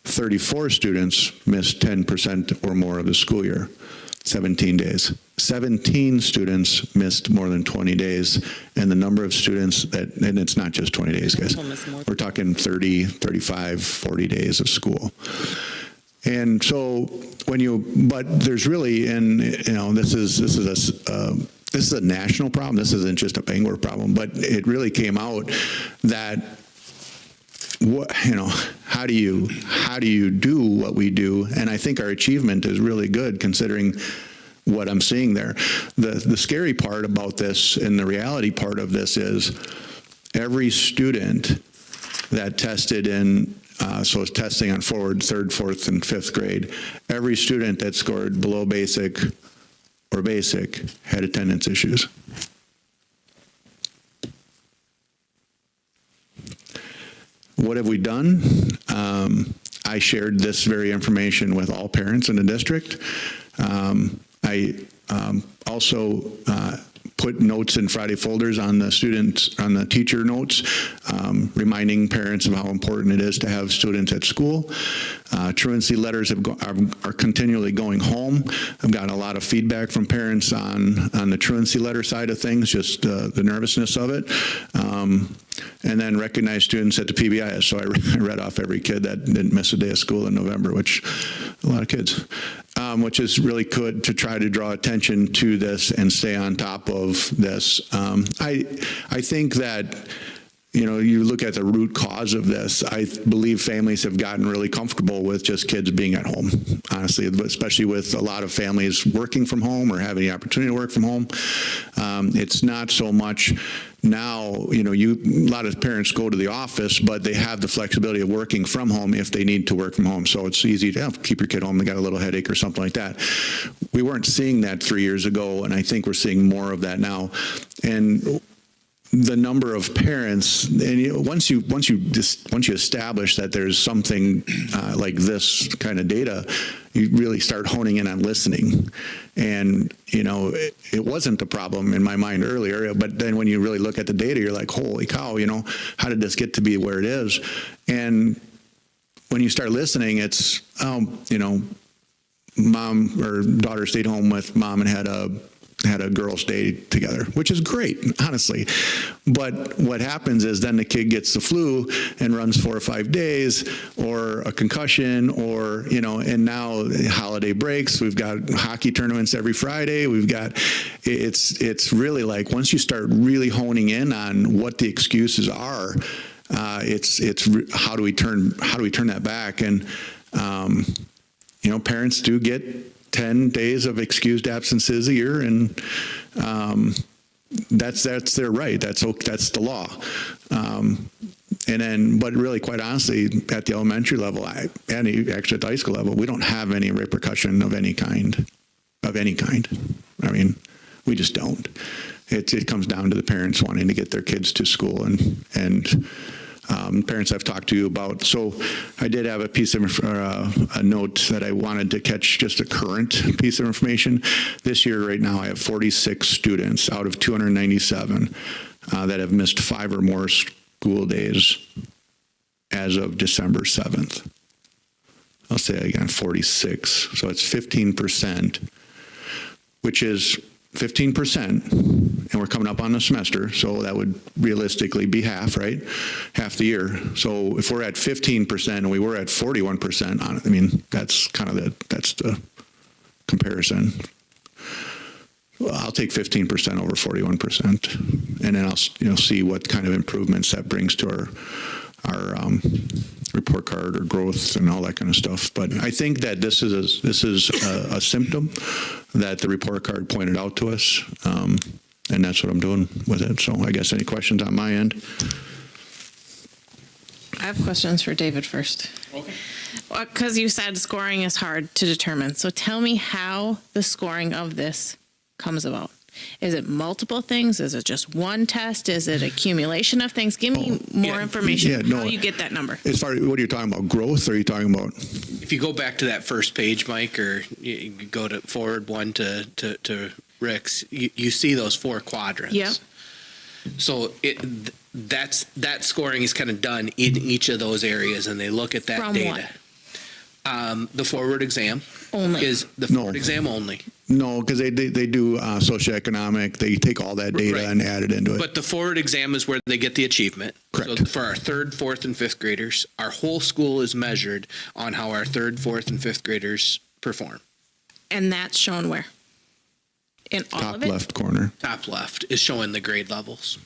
34 students missed 10% or more of the school year, 17 days. 17 students missed more than 20 days, and the number of students that, and it's not just 20 days, guys. We're talking 30, 35, 40 days of school. And so but there's really, and this is a national problem. This isn't just a Bangor problem, but it really came out that how do you do what we do? And I think our achievement is really good considering what I'm seeing there. The scary part about this and the reality part of this is every student that tested in, so it's testing on forward, 3rd, 4th, and 5th grade, every student that scored below basic or basic had attendance issues. What have we done? I shared this very information with all parents in the district. I also put notes in Friday folders on the teacher notes, reminding parents of how important it is to have students at school. Truancy letters are continually going home. I've gotten a lot of feedback from parents on the truancy letter side of things, just the nervousness of it. And then recognize students at the PBIS. So I read off every kid that didn't miss a day of school in November, which a lot of kids, which is really good to try to draw attention to this and stay on top of this. I think that, you look at the root cause of this, I believe families have gotten really comfortable with just kids being at home, honestly, especially with a lot of families working from home or having the opportunity to work from home. It's not so much now, a lot of parents go to the office, but they have the flexibility of working from home if they need to work from home. So it's easy to keep your kid home. They got a little headache or something like that. We weren't seeing that 3 years ago, and I think we're seeing more of that now. And the number of parents, and once you establish that there's something like this kind of data, you really start honing in on listening. And it wasn't a problem in my mind earlier, but then when you really look at the data, you're like, holy cow, how did this get to be where it is? And when you start listening, it's mom or daughter stayed home with mom and had a girls' day together, which is great, honestly. But what happens is then the kid gets the flu and runs 4 or 5 days, or a concussion, or, and now holiday breaks. We've got hockey tournaments every Friday. It's really like, once you start really honing in on what the excuses are, it's how do we turn that back? And, parents do get 10 days of excused absences a year, and that's their right. That's the law. But really, quite honestly, at the elementary level, and actually at the high school level, we don't have any repercussion of any kind. I mean, we just don't. It comes down to the parents wanting to get their kids to school, and parents I've talked to you about. So I did have a note that I wanted to catch, just a current piece of information. This year, right now, I have 46 students out of 297 that have missed 5 or more school days as of December 7th. I'll say again, 46. So it's 15%, which is 15%, and we're coming up on the semester, so that would realistically be half, right? Half the year. So if we're at 15% and we were at 41% on it, I mean, that's the comparison. Well, I'll take 15% over 41%, and then I'll see what kind of improvements that brings to our report card or growth and all that kind of stuff. But I think that this is a symptom that the report card pointed out to us, and that's what I'm doing with it. So I guess any questions on my end? I have questions for David first. Okay. Because you said scoring is hard to determine. So tell me how the scoring of this comes about. Is it multiple things? Is it just one test? Is it accumulation of things? Give me more information on how you get that number. As far as, what are you talking about, growth, or are you talking about? If you go back to that first page, Mike, or you go to forward one to Rick's, you see those 4 quadrants. Yep. So that scoring is kind of done in each of those areas, and they look at that From data. The forward exam Only. is the forward exam only. No, because they do socioeconomic. They take all that data Right. and add it into it. But the forward exam is where they get the achievement. Correct. So for our 3rd, 4th, and 5th graders, our whole school is measured on how our 3rd, 4th, and 5th graders perform. And that's shown where? In all Top of it? left corner, Top left is showing the grade levels.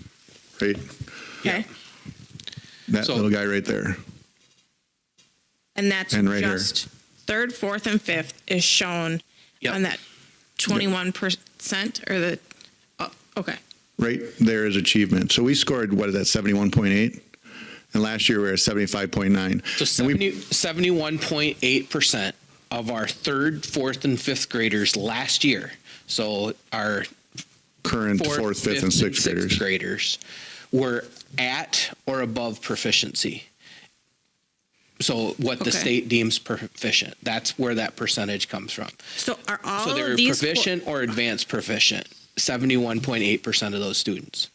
right? Okay. That So- little guy right there. And that's And right here. just 3rd, 4th, and 5th is shown Yep. on that 21% or the, okay. Right there is achievement. So we scored, what is that, 71.8? And last year we were at 75.9. So And we- 71.8% of our 3rd, 4th, and 5th graders last year. So our current 4th, 5th, and 6th graders. graders were at or above proficiency. So what the Okay. state deems proficient, that's where that percentage comes from. So are all So they're of these proficient or advanced proficient, 71.8% of those students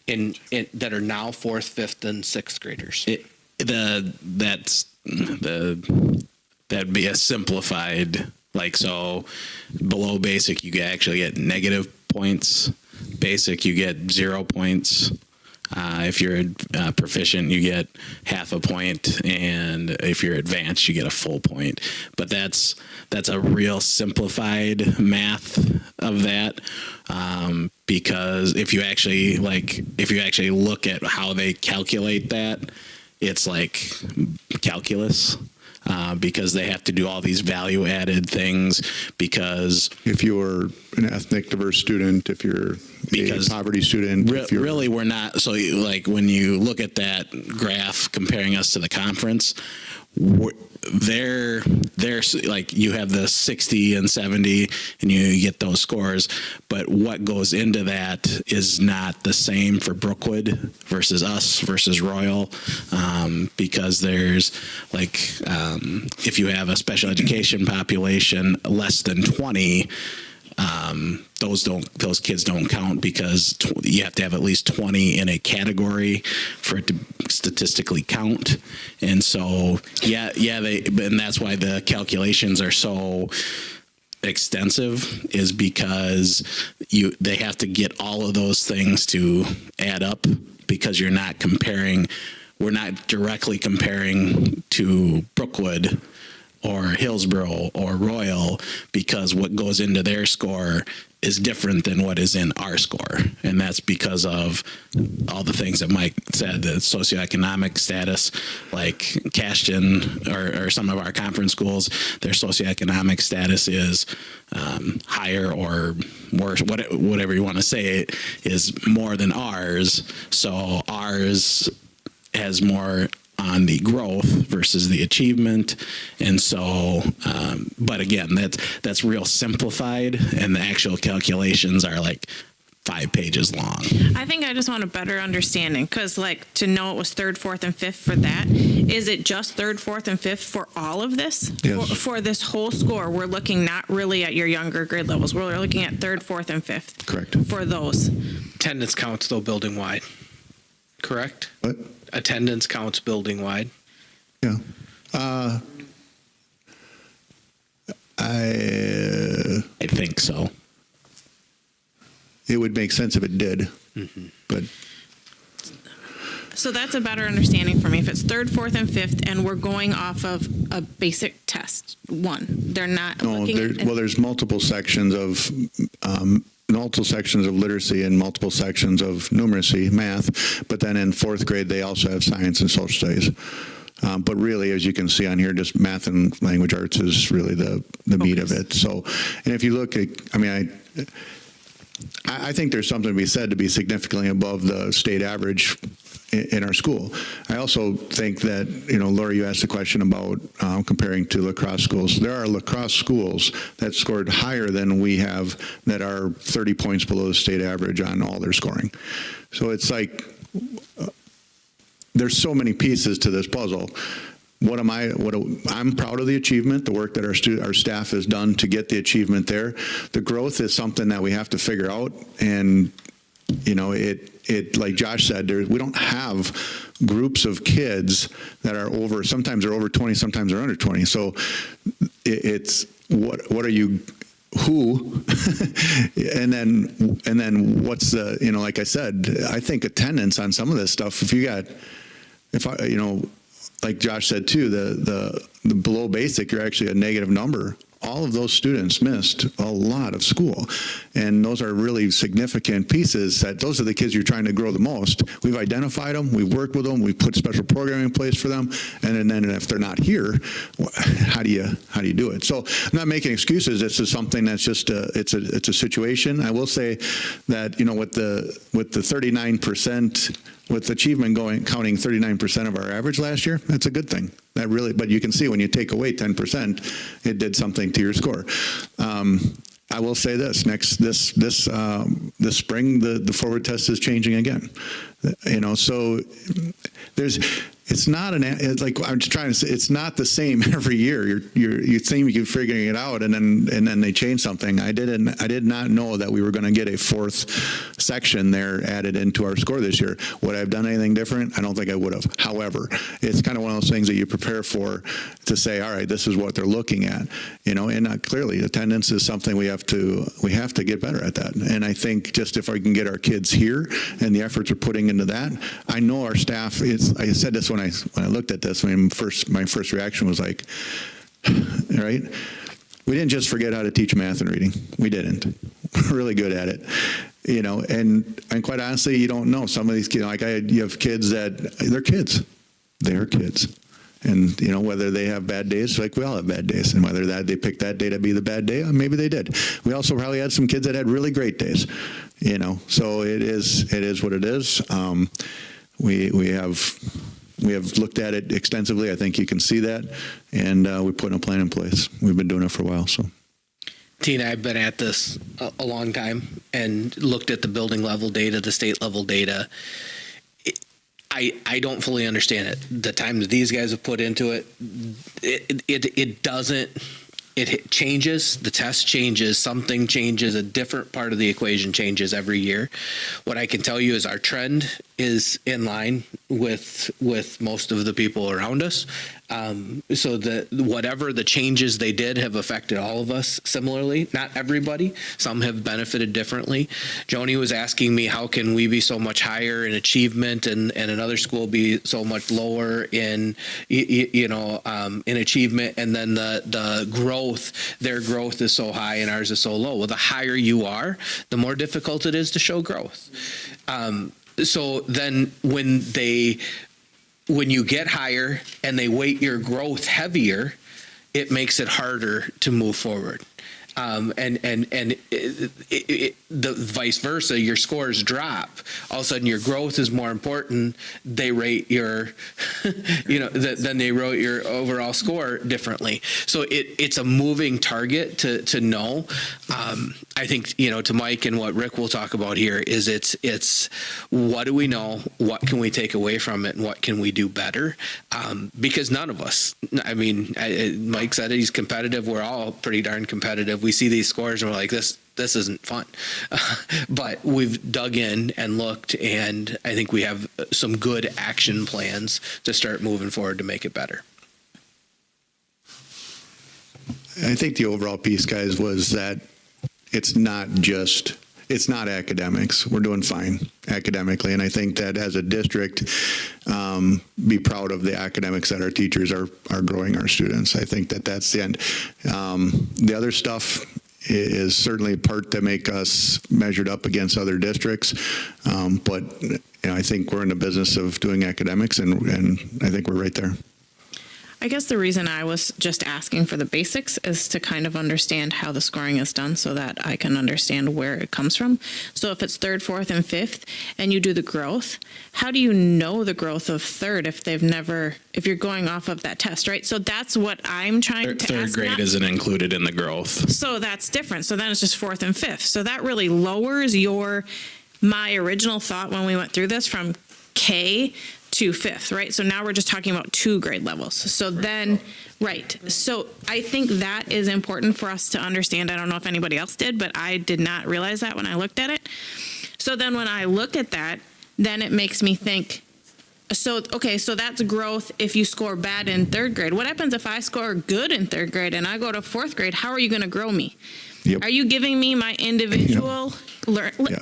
in that are now 4th, 5th, and 6th graders. That'd be a simplified, like, so below basic you actually get negative points. Basic you get 0 points. If you're proficient, you get half a point, and if you're advanced, you get a full point. But that's a real simplified math of that, because if you actually look at how they calculate that, it's like calculus. Because they have to do all these value-added things. Because if you're an ethnic diverse student, if you're a poverty student, really we're not. So like when you look at that graph comparing us to the conference, they're like, you have the 60 and 70 and you get those scores, but what goes into that is not the same for Brookwood versus us versus Royal, because there's like, if you have a special education population less than 20, those kids don't count, because you have to have at least 20 in a category for it to statistically count. And so, and that's why the calculations are so extensive, is because they have to get all of those things to add up, because we're not directly comparing to Brookwood or Hillsborough or Royal, because what goes into their score is different than what is in our score. And that's because of all the things that Mike said, the socioeconomic status, like Cashton or some of our conference schools, their socioeconomic status is higher or worse, whatever you want to say, is more than ours. So ours has more on the growth versus the achievement. And so, but again, that's real simplified, and the actual calculations are like 5 pages long. I think I just want a better understanding, because like to know it was 3rd, 4th, and 5th for that, is it just 3rd, 4th, and 5th for all of this? Yes. For this whole score, we're looking not really at your younger grade levels. We're looking at 3rd, 4th, and 5th. Correct. For those. Attendance counts though building wide, correct? What? Attendance counts building wide. Yeah. I think so. It would make sense if it did, but So that's a better understanding for me. If it's 3rd, 4th, and 5th, and we're going off of a basic test, one, they're not no. looking at. There's multiple sections of literacy and multiple sections of numeracy, math. But then in 4th grade, they also have science and social studies. But really, as you can see on here, just math and language arts is really the meat of it. So, and if you look at, I think there's something to be said to be significantly above the state average in our school. I also think that, Laura, you asked a question about comparing to lacrosse schools. There are lacrosse schools that scored higher than we have that are 30 points below the state average on all their scoring. So it's like, there's so many pieces to this puzzle. I'm proud of the achievement, the work that our staff has done to get the achievement there. The growth is something that we have to figure out, and it like Josh said, we don't have groups of kids that are over. Sometimes they're over 20, sometimes they're under 20. So it's what are you? Who, and then what's the, like I said, I think attendance on some of this stuff. Like Josh said too, the below basic, you're actually a negative number. All of those students missed a lot of school, and those are really significant pieces. Those are the kids you're trying to grow the most. We've identified them, we've worked with them, we've put special programming in place for them, and then if they're not here, how do you do it? So I'm not making excuses. This is something that's just it's a situation. I will say that with the 39%. With achievement counting 39% of our average last year, that's a good thing. But you can see when you take away 10%, it did something to your score. I will say this: this spring, the forward test is changing again. So it's not like I'm just trying to say, it's not the same every year. You think you're figuring it out, and then they change something. I did not know that we were going to get a fourth section there added into our score this year. Would I have done anything different? I don't think I would have. However, it's kind of one of those things that you prepare for, to say, all right, this is what they're looking at, and clearly attendance is something we have to get better at that. And I think just if I can get our kids here and the efforts we're putting into that, I know our staff is. I said this when I looked at this. My first reaction was like, right? We didn't just forget how to teach math and reading. We didn't. We're really good at it, and quite honestly, you don't know some of these kids. You have kids that they're kids. They're kids. And, whether they have bad days, like we all have bad days, and whether they picked that day to be the bad day, maybe they did. We also probably had some kids that had really great days, so it is what it is. We have looked at it extensively. I think you can see that, and we're putting a plan in place. We've been doing it for a while, so. Tina, I've been at this a long time and looked at the building level data, the state level data. I don't fully understand it. The time that these guys have put into it, it doesn't. It changes. The test changes. Something changes. A different part of the equation changes every year. What I can tell you is our trend is in line with most of the people around us. So that whatever the changes they did have affected all of us similarly. Not everybody. Some have benefited differently. Joni was asking me, how can we be so much higher in achievement and another school be so much lower in in achievement, and then the growth, their growth is so high and ours is so low. Well, the higher you are, the more difficult it is to show growth. So then when you get higher and they weight your growth heavier, it makes it harder to move forward. The vice versa, your scores drop. All of a sudden, your growth is more important. They rate your, then they rate your overall score differently. So it's a moving target to know. I think, to Mike and what Rick will talk about here is it's what do we know? What can we take away from it? And what can we do better? Because none of us, Mike said it, he's competitive. We're all pretty darn competitive. We see these scores and we're like, this isn't fun. But we've dug in and looked, and I think we have some good action plans to start moving forward to make it better. I think the overall piece, guys, was that it's not academics. We're doing fine academically, and I think that as a district, be proud of the academics that our teachers are growing our students. I think that's the end. The other stuff is certainly a part that make us measured up against other districts, but I think we're in the business of doing academics, and I think we're right there. I guess the reason I was just asking for the basics is to kind of understand how the scoring is done so that I can understand where it comes from. So if it's third, fourth, and fifth, and you do the growth, how do you know the growth of third if you're going off of that test, right? So that's what I'm trying to Third ask. grade isn't included in the growth. So that's different. So then it's just fourth and fifth. So that really lowers my original thought when we went through this from K to fifth, right? So now we're just talking about 2 grade levels. So then, right. So I think that is important for us to understand. I don't know if anybody else did, but I did not realize that when I looked at it. So then when I looked at that, then it makes me think, so that's growth if you score bad in third grade. What happens if I score good in third grade and I go to fourth grade? How are you going to grow me? Yep. Are you giving me my individual learn? Yeah.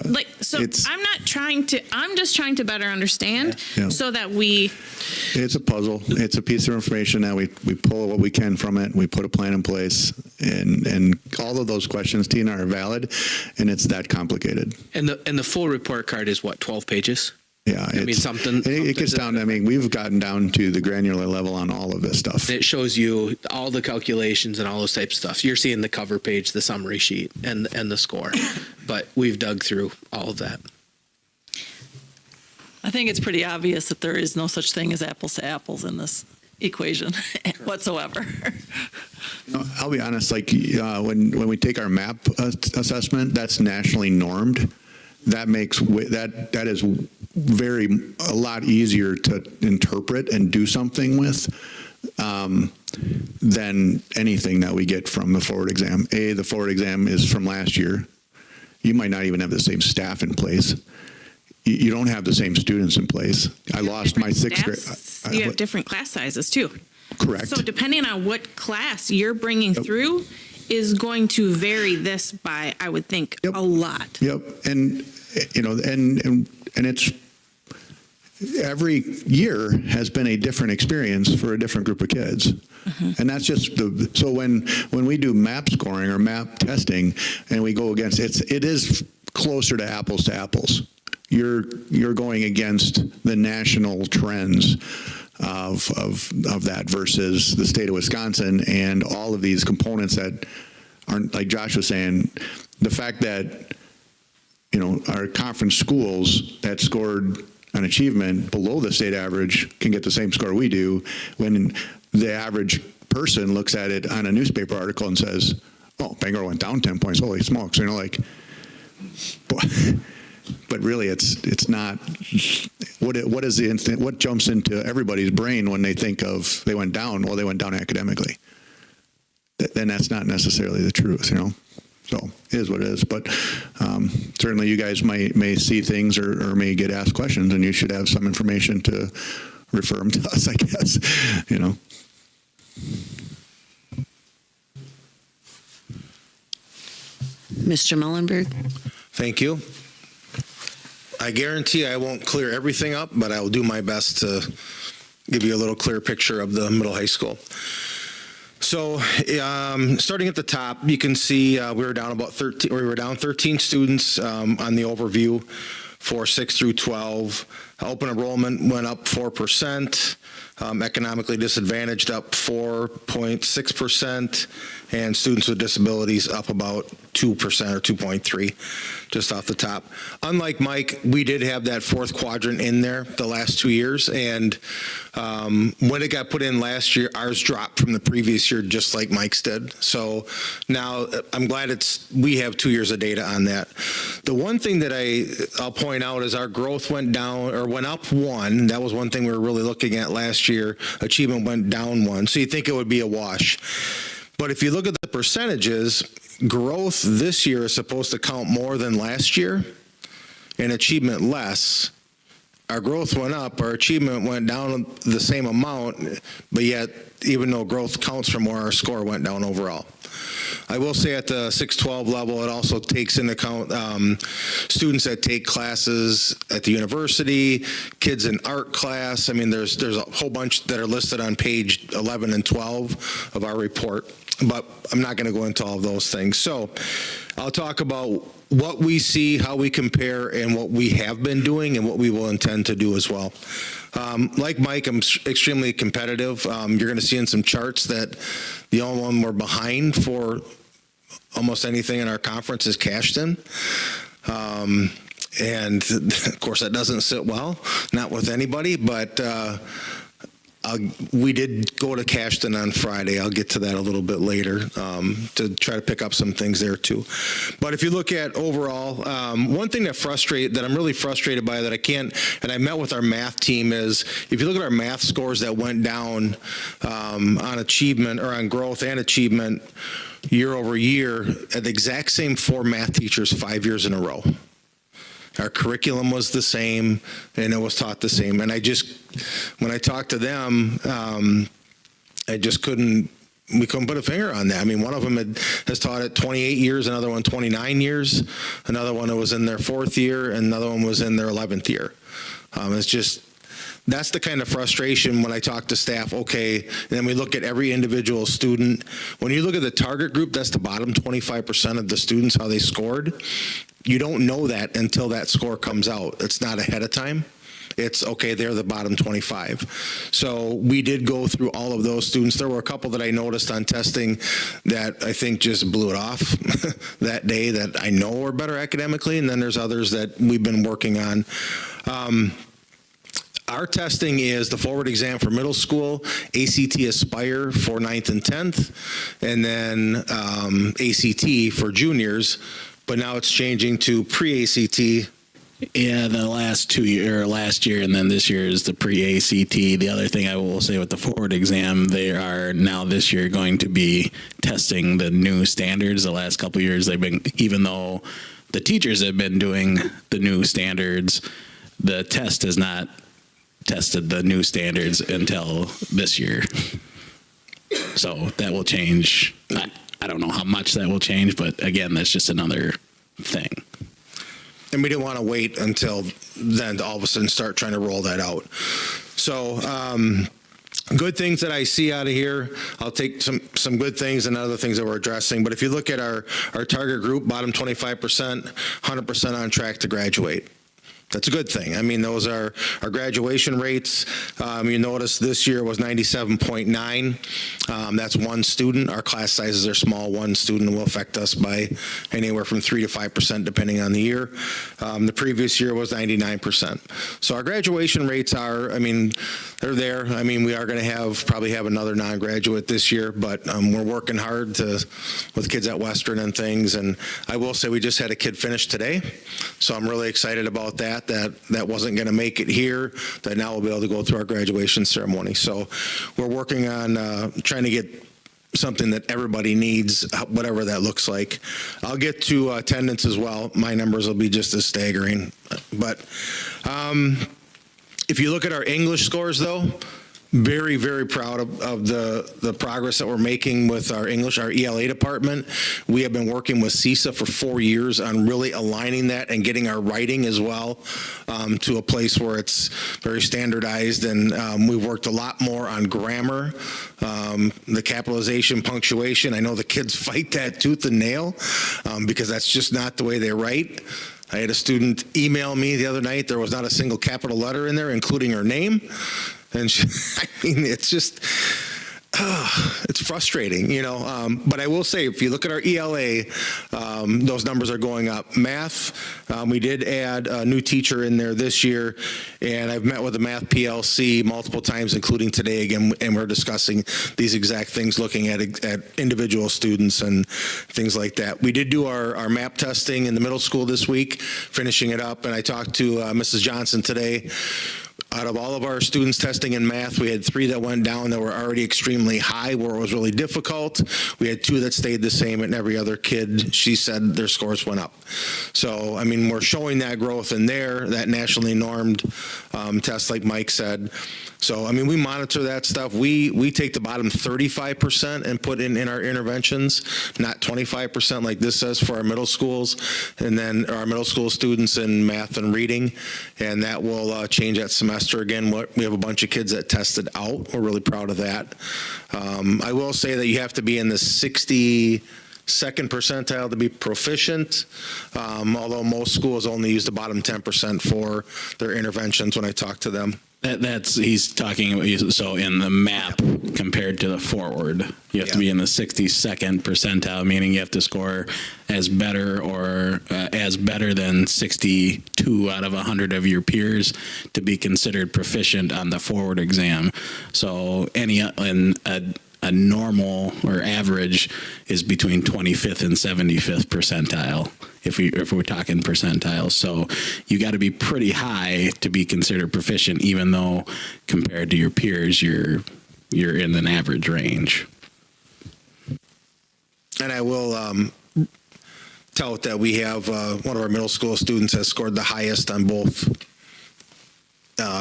I'm just trying to better understand Yeah. so that It's a puzzle. It's a piece of information that we pull what we can from it. We put a plan in place, and all of those questions, Tina, are valid, and it's that complicated. And the full report card is what, 12 pages? Yeah, it gets down to, we've gotten down to the granular level on all of this stuff. It shows you all the calculations and all those types of stuff. You're seeing the cover page, the summary sheet, and the score. But we've dug through all of that. I think it's pretty obvious that there is no such thing as apples to apples in this equation whatsoever. I'll be honest, when we take our MAP assessment, that's nationally normed. That makes that is a lot easier to interpret and do something with than anything that we get from the forward exam. The forward exam is from last year. You might not even have the same staff in place. You don't have the same students in place. I lost my 6th grade. you have different class sizes too. Correct. So depending on what class you're bringing through is going to vary this by, I would think, a lot. Yep. And it's every year has been a different experience for a different group of kids. Mm-hmm. And that's just so when we do MAP scoring or MAP testing and we go against it is closer to apples. You're going against the national trends of that versus the state of Wisconsin and all of these components that aren't, like Josh was saying, the fact that our conference schools that scored an achievement below the state average can get the same score we do when the average person looks at it on a newspaper article and says, oh, Bangor went down 10 points, holy smokes, but really it's not. What jumps into everybody's brain when they think of they went down? Well, they went down academically. Then that's not necessarily the truth, So it is what it is. But certainly you guys may see things or may get asked questions, and you should have some information to refer them to us, I guess. Mr. Mullenberg. Thank you. I guarantee I won't clear everything up, but I will do my best to give you a little clear picture of the middle high school. So, starting at the top, you can see we were down 13 students on the overview for 6 through 12. Open enrollment went up 4%. Economically disadvantaged up 4.6%, and students with disabilities up about 2% or 2.3%, just off the top. Unlike Mike, we did have that fourth quadrant in there the last 2 years, and when it got put in last year, ours dropped from the previous year, just like Mike's did. So now I'm glad we have 2 years of data on that. The one thing that I'll point out is our growth went up 1. That was one thing we were really looking at last year. Achievement went down 1. So you think it would be a wash. But if you look at the percentages, growth this year is supposed to count more than last year and achievement less. Our growth went up, our achievement went down the same amount, but yet even though growth counts for more, our score went down overall. I will say at the 612 level, it also takes into account students that take classes at the university, kids in art class. There's a whole bunch that are listed on page 11 and 12 of our report, but I'm not going to go into all of those things. So I'll talk about what we see, how we compare, and what we have been doing and what we will intend to do as well. Like Mike, I'm extremely competitive. You're going to see in some charts that the only one we're behind for almost anything in our conference is Cashton. And of course, that doesn't sit well, not with anybody, but we did go to Cashton on Friday. I'll get to that a little bit later to try to pick up some things there too. But if you look at overall, one thing that I'm really frustrated by that I can't, and I met with our math team, is if you look at our math scores that went down on achievement or on growth and achievement year over year, at the exact same 4 math teachers 5 years in a row. Our curriculum was the same, and it was taught the same. And when I talked to them, we couldn't put a finger on that. I mean, one of them has taught it 28 years, another one 29 years, another one was in their 4th year, and another one was in their 11th year. That's the kind of frustration when I talk to staff, okay, and then we look at every individual student. When you look at the target group, that's the bottom 25% of the students, how they scored. You don't know that until that score comes out. It's not ahead of time. It's, okay, they're the bottom 25. So we did go through all of those students. There were a couple that I noticed on testing that I think just blew it off that day that I know are better academically, and then there's others that we've been working on. Our testing is the forward exam for middle school, ACT Aspire for 9th and 10th, and then ACT for juniors, but now it's changing to pre-ACT. Yeah, the last year, and then this year is the pre-ACT. The other thing I will say with the forward exam, they are now this year going to be testing the new standards. The last couple of years, they've been, even though the teachers have been doing the new standards, the test has not tested the new standards until this year. So that will change. I don't know how much that will change, but again, that's just another thing. And we didn't want to wait until then to all of a sudden start trying to roll that out. So good things that I see out of here. I'll take some good things and other things that we're addressing. But if you look at our target group, bottom 25%, 100% on track to graduate. That's a good thing. I mean, those are our graduation rates. You notice this year was 97.9. That's one student. Our class sizes are small. One student will affect us by anywhere from 3 to 5%, depending on the year. The previous year was 99%. So our graduation rates are, I mean, they're there. I mean, we are going to probably have another non-graduate this year, but we're working hard with kids at Western and things. And I will say we just had a kid finish today, so I'm really excited about that. That wasn't going to make it here, that now we'll be able to go through our graduation ceremony. So we're working on trying to get something that everybody needs, whatever that looks like. I'll get to attendance as well. My numbers will be just as staggering. But if you look at our English scores, though, very, very proud of the progress that we're making with our English, our ELA department. We have been working with CISA for 4 years on really aligning that and getting our writing as well to a place where it's very standardized. And we've worked a lot more on grammar, the capitalization, punctuation. I know the kids fight that tooth and nail because that's just not the way they write. I had a student email me the other night. There was not a single capital letter in there, including her name. And I mean, it's just, it's frustrating, you know. But I will say, if you look at our ELA, those numbers are going up. Math, we did add a new teacher in there this year, and I've met with the math PLC multiple times, including today again, and we're discussing these exact things, looking at individual students and things like that. We did do our MAP testing in the middle school this week, finishing it up, and I talked to Mrs. Johnson today. Out of all of our students testing in math, we had 3 that went down that were already extremely high, where it was really difficult. We had 2 that stayed the same, and every other kid, she said, their scores went up. So, I mean, we're showing that growth in there, that nationally normed test, like Mike said. So, I mean, we monitor that stuff. We take the bottom 35% and put in our interventions, not 25% like this says for our middle schools, and then our middle school students in math and reading, and that will change that semester again. We have a bunch of kids that tested out. We're really proud of that. I will say that you have to be in the 62nd percentile to be proficient, although most schools only use the bottom 10% for their interventions when I talk to them. He's talking about, so in the map compared to the forward, you have to be in the 62nd percentile, meaning you have to score as better or as better than 62 out of 100 of your peers to be considered proficient on the forward exam. So a normal or average is between 25th and 75th percentile if we're talking percentiles. So you got to be pretty high to be considered proficient, even though compared to your peers you're in an average range. And I will tell it that we have one of our middle school students has scored the highest on both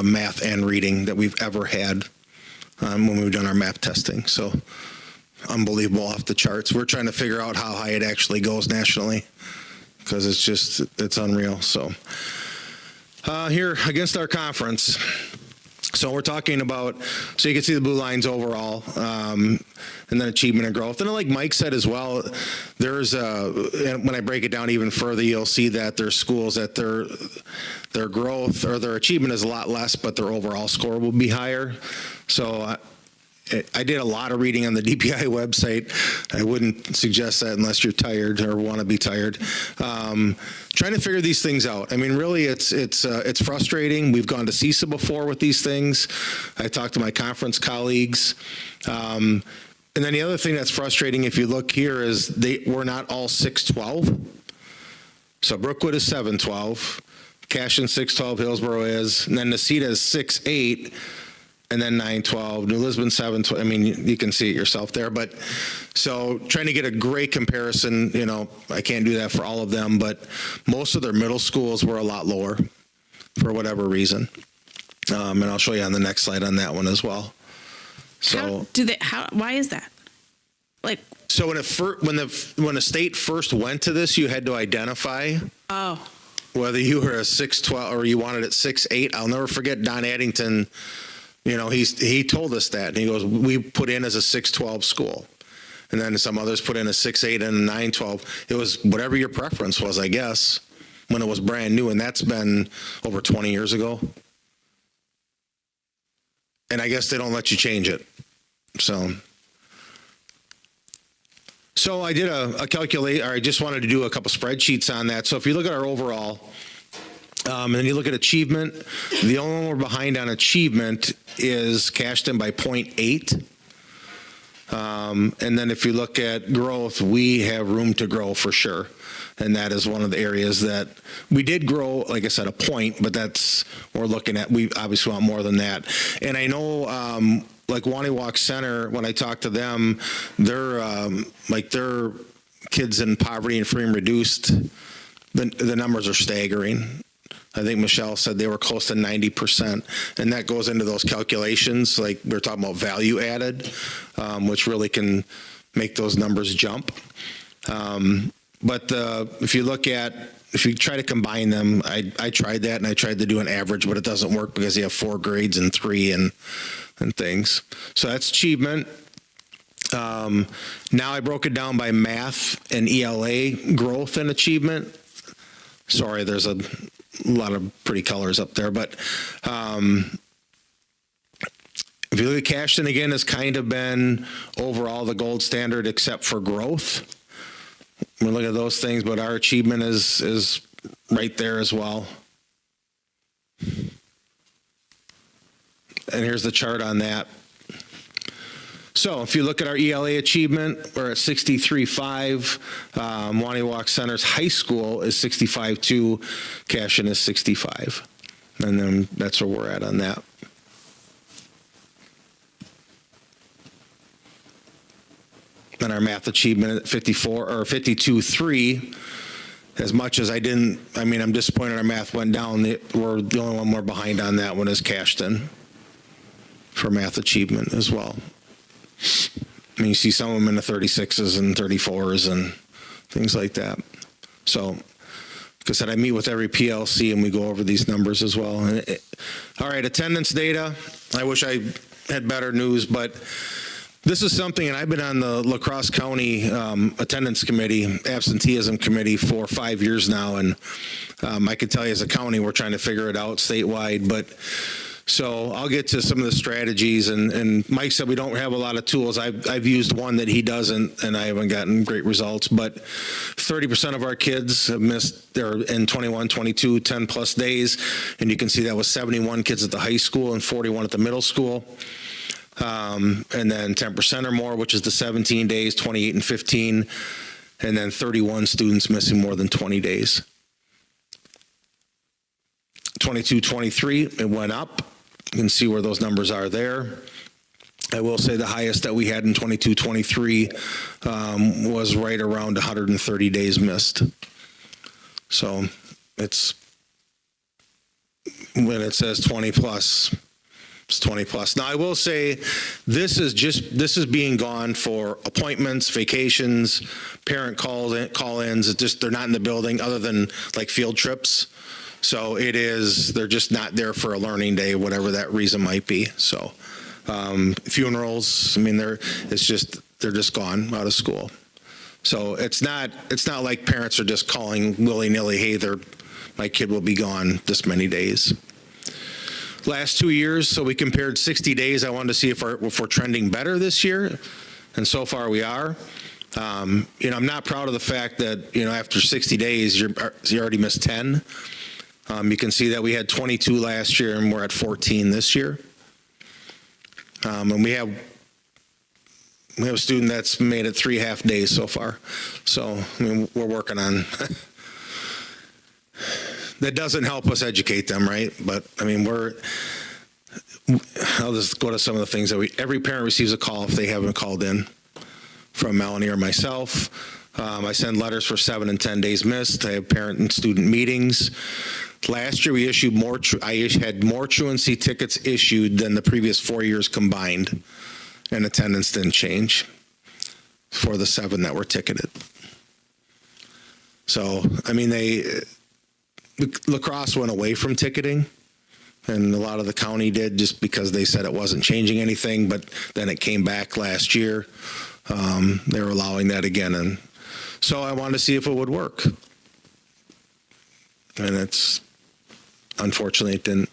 math and reading that we've ever had when we've done our math testing. So unbelievable off the charts. We're trying to figure out how high it actually goes nationally because it's unreal. So here against our conference, so we're talking about, so you can see the blue lines overall, and then achievement and growth. And like Mike said as well, there's and when I break it down even further, you'll see that there's schools that their growth or their achievement is a lot less, but their overall score will be higher. So I did a lot of reading on the DPI website. I wouldn't suggest that unless you're tired or want to be tired. Trying to figure these things out. I mean, really, it's frustrating. We've gone to CISA before with these things. I talked to my conference colleagues. And then the other thing that's frustrating, if you look here, is we're not all 612. So Brookwood is 712. Cashin 612, Hillsborough is, and then Necedah is 6-8. And then 912, New Lisbon 712. I mean, you can see it yourself there. But so trying to get a great comparison, I can't do that for all of them, but most of their middle schools were a lot lower for whatever reason. And I'll show you on the next slide on that one as well. So why is that? Like, so when the state first went to this, you had to identify. Whether you were a 612 or you wanted it 6-8. I'll never forget Don Addington. He told us that, and he goes, we put in as a 612 school. And then some others put in a 6-8 and a 912. It was whatever your preference was, I guess, when it was brand new. And that's been over 20 years ago. And I guess they don't let you change it. So I did a calculate, or I just wanted to do a couple spreadsheets on that. So if you look at our overall, and then you look at achievement, the only one we're behind on achievement is Cashton by 0.8. And then if you look at growth, we have room to grow for sure. And that is one of the areas that we did grow, like I said, a point, but we're looking at, we obviously want more than that. And I know, like Waniwak Center, when I talk to them, they're their kids in poverty and free and reduced, the numbers are staggering. I think Michelle said they were close to 90%, and that goes into those calculations. Like we're talking about value added, which really can make those numbers jump. But if you try to combine them, I tried that, and I tried to do an average, but it doesn't work because you have 4 grades and 3 and things. So that's achievement. Now I broke it down by math and ELA growth and achievement. Sorry, there's a lot of pretty colors up there, but if you look at Cashton again, has kind of been overall the gold standard except for growth. We look at those things, but our achievement is right there as well. And here's the chart on that. So if you look at our ELA achievement, we're at 63.5. Waniwak Center's high school is 65.2. Cashin is 65. And then that's where we're at on that. And our math achievement at 54 or 52.3. As much as I'm disappointed our math went down. We're the only one we're behind on that one is Cashton for math achievement as well. I mean, you see some of them in the 36s and 34s and things like that. So, like I said, I meet with every PLC and we go over these numbers as well. All right, attendance data. I wish I had better news, but this is something, and I've been on the La Crosse County attendance committee, absenteeism committee for 5 years now, and I can tell you as a county, we're trying to figure it out statewide, but So I'll get to some of the strategies, and Mike said we don't have a lot of tools. I've used one that he doesn't, and I haven't gotten great results, but 30% of our kids have missed their in 21, 22, 10 plus days, and you can see that was 71 kids at the high school and 41 at the middle school. And then 10% or more, which is the 17 days, 28 and 15, and then 31 students missing more than 20 days. 22, 23, it went up. You can see where those numbers are there. I will say the highest that we had in 22, 23 was right around 130 days missed. So it's, when it says 20 plus, it's 20 plus. Now I will say this is being gone for appointments, vacations, parent call-ins. It's just, they're not in the building other than like field trips. So they're just not there for a learning day, whatever that reason might be. So funerals, I mean, they're just gone out of school. So it's not like parents are just calling willy-nilly, hey, my kid will be gone this many days. Last 2 years, so we compared 60 days. I wanted to see if we're trending better this year, and so far we are. I'm not proud of the fact that, after 60 days, you already missed 10. You can see that we had 22 last year, and we're at 14 this year. And we have a student that's made it 3 half days so far. So, we're working on that. Doesn't help us educate them, right? But, I'll just go to some of the things that every parent receives a call if they haven't called in from Melanie or myself. I send letters for 7 and 10 days missed. I have parent and student meetings. Last year, we issued I had more truancy tickets issued than the previous 4 years combined, and attendance didn't change for the 7 that were ticketed. So, lacrosse went away from ticketing, and a lot of the county did just because they said it wasn't changing anything, but then it came back last year. They were allowing that again, and so I wanted to see if it would work. And unfortunately, it didn't.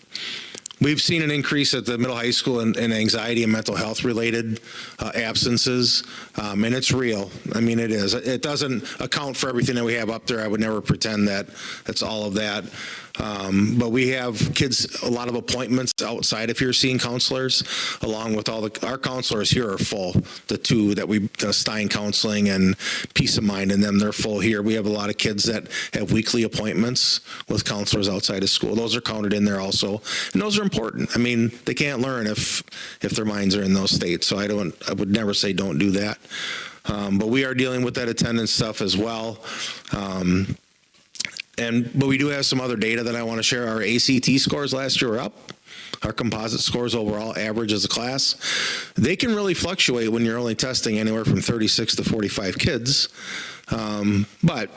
We've seen an increase at the middle high school in anxiety and mental health related absences, and it's real. It is. It doesn't account for everything that we have up there. I would never pretend that it's all of that. But we have kids, a lot of appointments outside if you're seeing counselors, along with our counselors here are full. The two that Stein Counseling and Peace of Mind, and them, they're full here. We have a lot of kids that have weekly appointments with counselors outside of school. Those are counted in there also, and those are important. They can't learn if their minds are in those states. So I would never say don't do that. But we are dealing with that attendance stuff as well. But we do have some other data that I want to share. Our ACT scores last year were up. Our composite scores overall, average as a class. They can really fluctuate when you're only testing anywhere from 36 to 45 kids. But,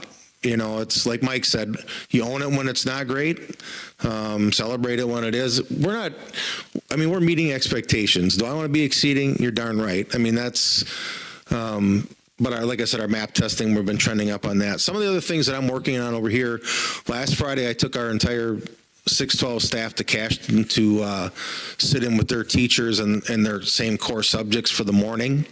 it's like Mike said, you own it when it's not great. Celebrate it when it is. We're meeting expectations. Do I want to be exceeding? You're darn right. That's... But like I said, our MAP testing, we've been trending up on that. Some of the other things that I'm working on over here, last Friday I took our entire 612 staff to Cashton to sit in with their teachers and their same core subjects for the morning,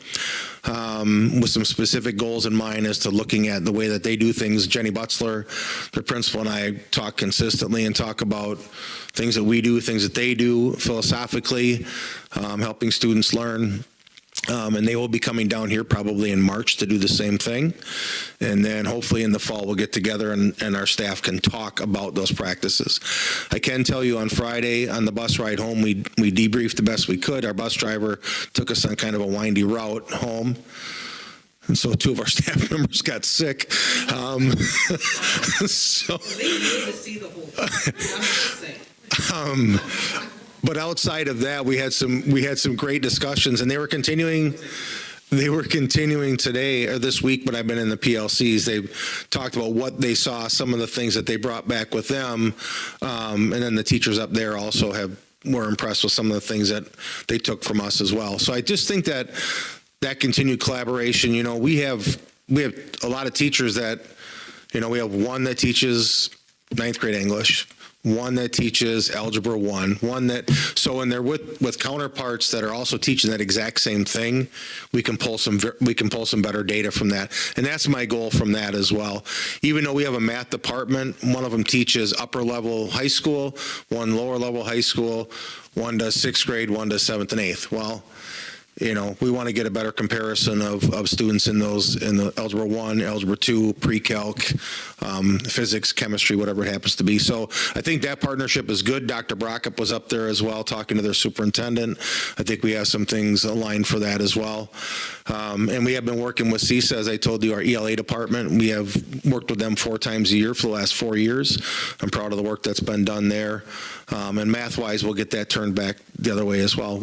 with some specific goals in mind as to looking at the way that they do things. Jenny Butzler, their principal, and I talk consistently and talk about things that we do, things that they do philosophically, helping students learn. And they will be coming down here probably in March to do the same thing. And then hopefully in the fall we'll get together and our staff can talk about those practices. I can tell you on Friday on the bus ride home, we debriefed the best we could. Our bus driver took us on kind of a windy route home. And so 2 of our staff members got sick. So they need to see the whole thing. I'm just saying. But outside of that, we had some great discussions, and they were continuing today or this week. But I've been in the PLCs. They've talked about what they saw, some of the things that they brought back with them, and then the teachers up there also were impressed with some of the things that they took from us as well. So I just think that continued collaboration. We have a lot of teachers that, we have one that teaches 9th grade English. one that teaches Algebra 1, one that, so when they're with counterparts that are also teaching that exact same thing, we can pull some better data from that. And that's my goal from that as well. Even though we have a math department, one of them teaches upper level high school, one lower level high school, one does 6th grade, one does 7th and 8th. Well, you know, we want to get a better comparison of students in the Algebra 1, Algebra 2, pre-calc, physics, chemistry, whatever it happens to be. So I think that partnership is good. Dr. Brockup was up there as well, talking to their superintendent. I think we have some things aligned for that as well. And we have been working with CISA, as I told you, our ELA department. We have worked with them 4 times a year for the last 4 years. I'm proud of the work that's been done there. And math-wise, we'll get that turned back the other way as well.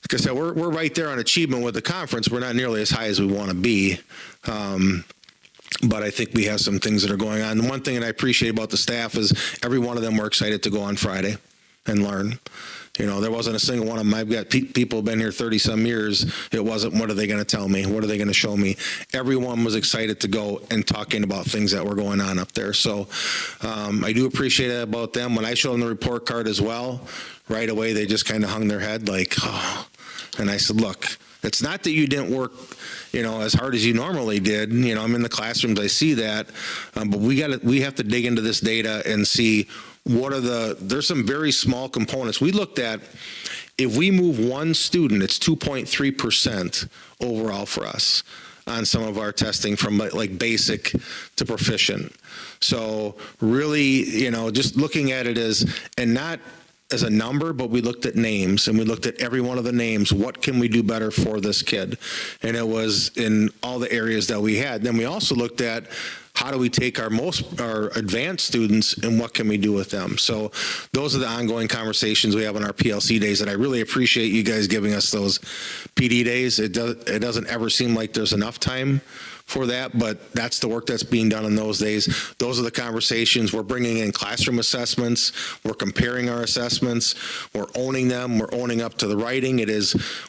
Like I said, we're right there on achievement with the conference. We're not nearly as high as we want to be. But I think we have some things that are going on. The one thing that I appreciate about the staff is every one of them were excited to go on Friday and learn. You know, there wasn't a single one of them. I've got people who've been here 30-some years. It wasn't, what are they going to tell me? What are they going to show me? Everyone was excited to go and talking about things that were going on up there. So I do appreciate it about them. When I showed them the report card as well, right away they just kind of hung their head like, oh. And I said, look, it's not that you didn't work, you know, as hard as you normally did. You know, I'm in the classrooms, I see that, but we have to dig into this data and see there's some very small components. We looked at, if we move one student, it's 2.3% overall for us on some of our testing from like basic to proficient. So really, you know, just looking at it and not as a number, but we looked at names and we looked at every one of the names. What can we do better for this kid? And it was in all the areas that we had. Then we also looked at how do we take our advanced students and what can we do with them? So those are the ongoing conversations we have on our PLC days, and I really appreciate you guys giving us those PD days. It doesn't ever seem like there's enough time for that, but that's the work that's being done in those days. Those are the conversations. We're bringing in classroom assessments. We're comparing our assessments. We're owning them. We're owning up to the writing.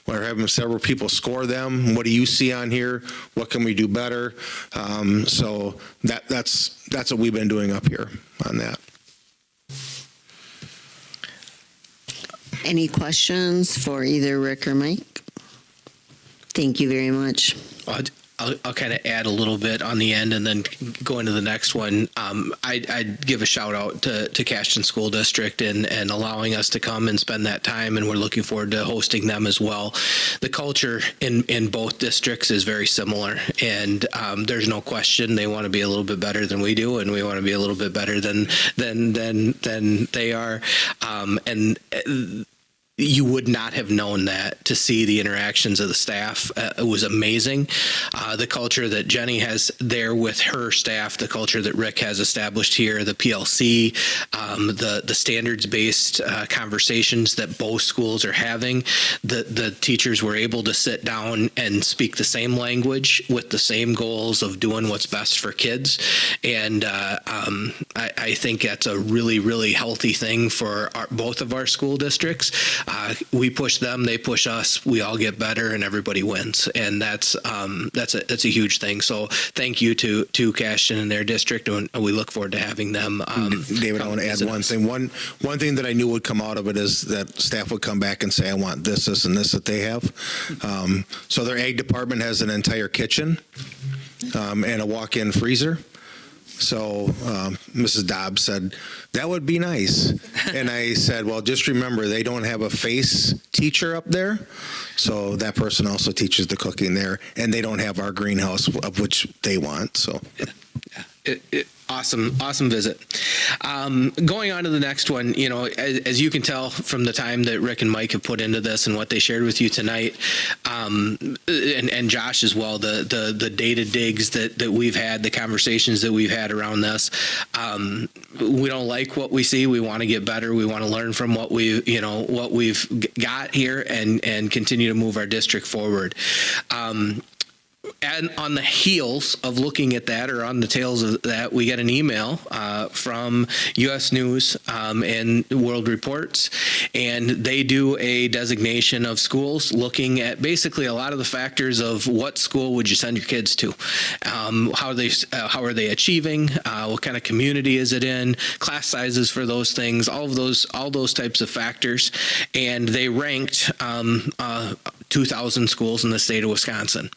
We're having several people score them. What do you see on here? What can we do better? So that's what we've been doing up here on that. Any questions for either Rick or Mike? Thank you very much. I'll kind of add a little bit on the end and then go into the next one. I'd give a shout out to Cashton School District and allowing us to come and spend that time, and we're looking forward to hosting them as well. The culture in both districts is very similar, and there's no question they want to be a little bit better than we do, and we want to be a little bit better than they are. And you would not have known that to see the interactions of the staff. It was amazing. The culture that Jenny has there with her staff, the culture that Rick has established here, the PLC, the standards-based conversations that both schools are having. The teachers were able to sit down and speak the same language with the same goals of doing what's best for kids. And I think that's a really, really healthy thing for both of our school districts. We push them, they push us, we all get better, and everybody wins. And that's a huge thing. So thank you to Cashton and their district, and we look forward to having them. David, I want to add one thing. One thing that I knew would come out of it is that staff would come back and say, I want this, and this that they have. So their ag department has an entire kitchen and a walk-in freezer. So Mrs. Dobbs said, that would be nice. And I said, well, just remember, they don't have a FACE teacher up there. So that person also teaches the cooking there. And they don't have our greenhouse, of which they want. So Awesome visit. Going on to the next one, you know, as you can tell from the time that Rick and Mike have put into this and what they shared with you tonight, and Josh as well, the data digs that we've had, the conversations that we've had around this, we don't like what we see. We want to get better. We want to learn from what we've got here and continue to move our district forward. and on the heels of looking at that, or on the tails of that, we get an email from U.S. News and World Reports, and they do a designation of schools looking at basically a lot of the factors of what school would you send your kids to, how are they achieving, what kind of community is it in, class sizes for those things, all those types of factors, and they ranked 2,000 schools in the state of Wisconsin.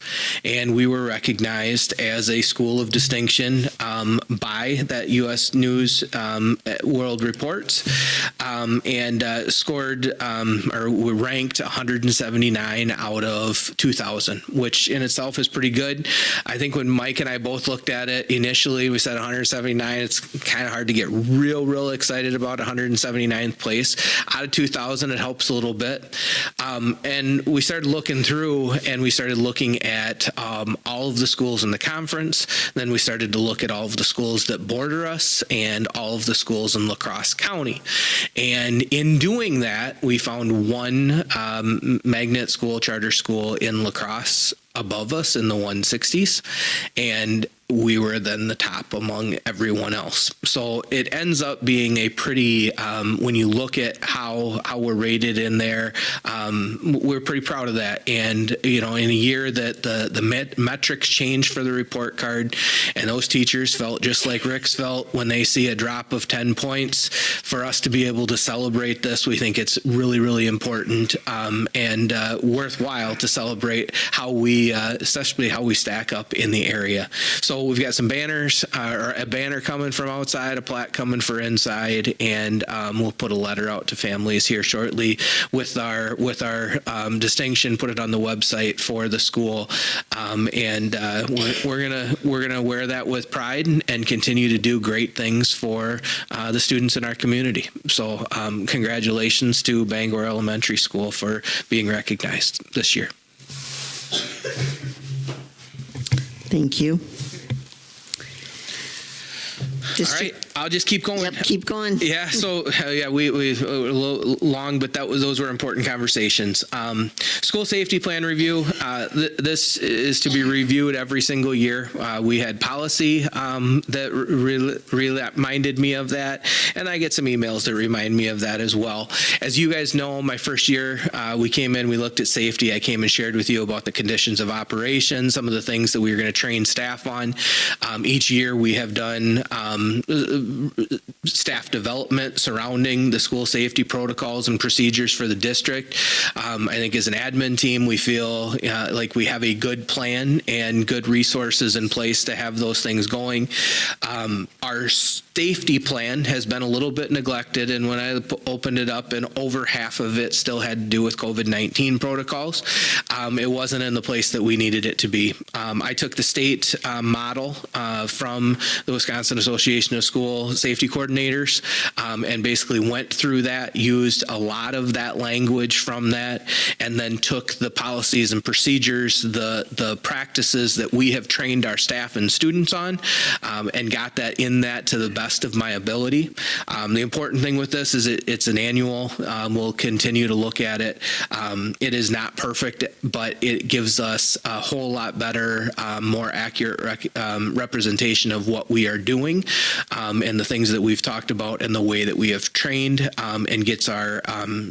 And we were recognized as a school of distinction by that U.S. News World Reports, and scored, or we ranked 179 out of 2,000, which in itself is pretty good. I think when Mike and I both looked at it initially, we said 179. It's kind of hard to get real excited about 179th place. Out of 2,000, it helps a little bit. And we started looking through, and we started looking at all of the schools in the conference. Then we started to look at all of the schools that border us and all of the schools in La Crosse County. And in doing that, we found one magnet school, charter school in La Crosse above us in the 160s. And we were then the top among everyone else. So it ends up being a pretty, when you look at how we're rated in there, we're pretty proud of that. And, in a year that the metrics changed for the report card, and those teachers felt just like Rick's felt when they see a drop of 10 points, for us to be able to celebrate this, we think it's really important and worthwhile to celebrate how we, especially how we stack up in the area. So we've got some banners, or a banner coming from outside, a plaque coming for inside, and we'll put a letter out to families here shortly with our distinction. Put it on the website for the school, and we're gonna wear that with pride and continue to do great things for the students in our community. So congratulations to Bangor Elementary School for being recognized this year. Thank you. All right, I'll just keep going. Yep, keep going. Yeah, so we a little long, but those were important conversations. School safety plan review. This is to be reviewed every single year. We had policy that reminded me of that, and I get some emails that remind me of that as well. As you guys know, my first year, we came in, we looked at safety. I came and shared with you about the conditions of operation, some of the things that we were going to train staff on. Each year, we have done staff development surrounding the school safety protocols and procedures for the district. I think as an admin team, we feel like we have a good plan and good resources in place to have those things going. Our safety plan has been a little bit neglected, and when I opened it up, and over half of it still had to do with COVID-19 protocols, it wasn't in the place that we needed it to be. I took the state model from the Wisconsin Association of School Safety Coordinators and basically went through that, used a lot of that language from that, and then took the policies and procedures, the practices that we have trained our staff and students on, and got that in that to the best of my ability. The important thing with this is it's an annual. We'll continue to look at it. It is not perfect, but it gives us a whole lot better, more accurate representation of what we are doing and the things that we've talked about and the way that we have trained, and gets our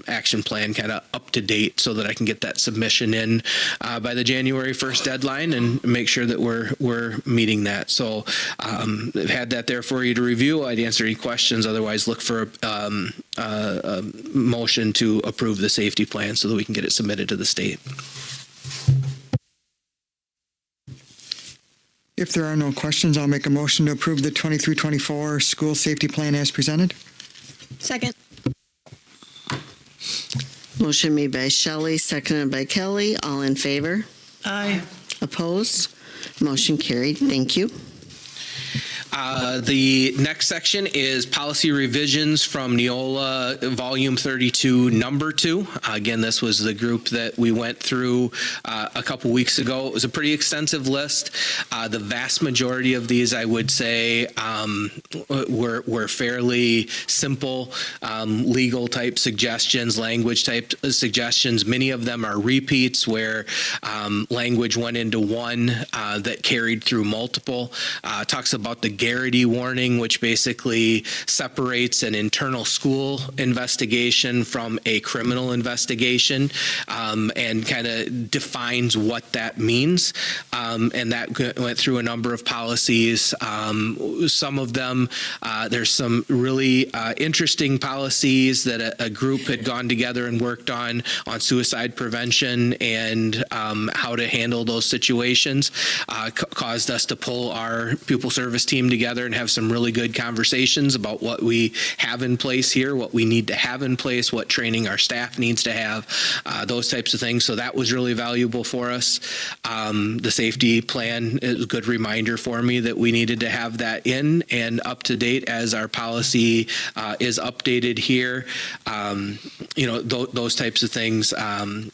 action plan kind of up to date so that I can get that submission in by the January 1st deadline and make sure that we're meeting that. So I've had that there for you to review. I'd answer any questions. Otherwise, look for a motion to approve the safety plan so that we can get it submitted to the state. If there are no questions, I'll make a motion to approve the 23-24 school safety plan as presented. Second. Motion made by Shelley, seconded by Kelly. All in favor? Aye. Opposed? Motion carried. Thank you. The next section is policy revisions from Neola Volume 32, Number 2. Again, this was the group that we went through a couple weeks ago. It was a pretty extensive list. The vast majority of these, I would say, were fairly simple legal type suggestions, language type suggestions. Many of them are repeats where language went into one that carried through multiple. Talks about the Garrity warning, which basically separates an internal school investigation from a criminal investigation, and kind of defines what that means. And that went through a number of policies. Some of them, there's some really interesting policies that a group had gone together and worked on suicide prevention and how to handle those situations. Caused us to pull our pupil service team together and have some really good conversations about what we have in place here, what we need to have in place, what training our staff needs to have, those types of things. So that was really valuable for us. The safety plan is a good reminder for me that we needed to have that in and up to date as our policy is updated here. Those types of things.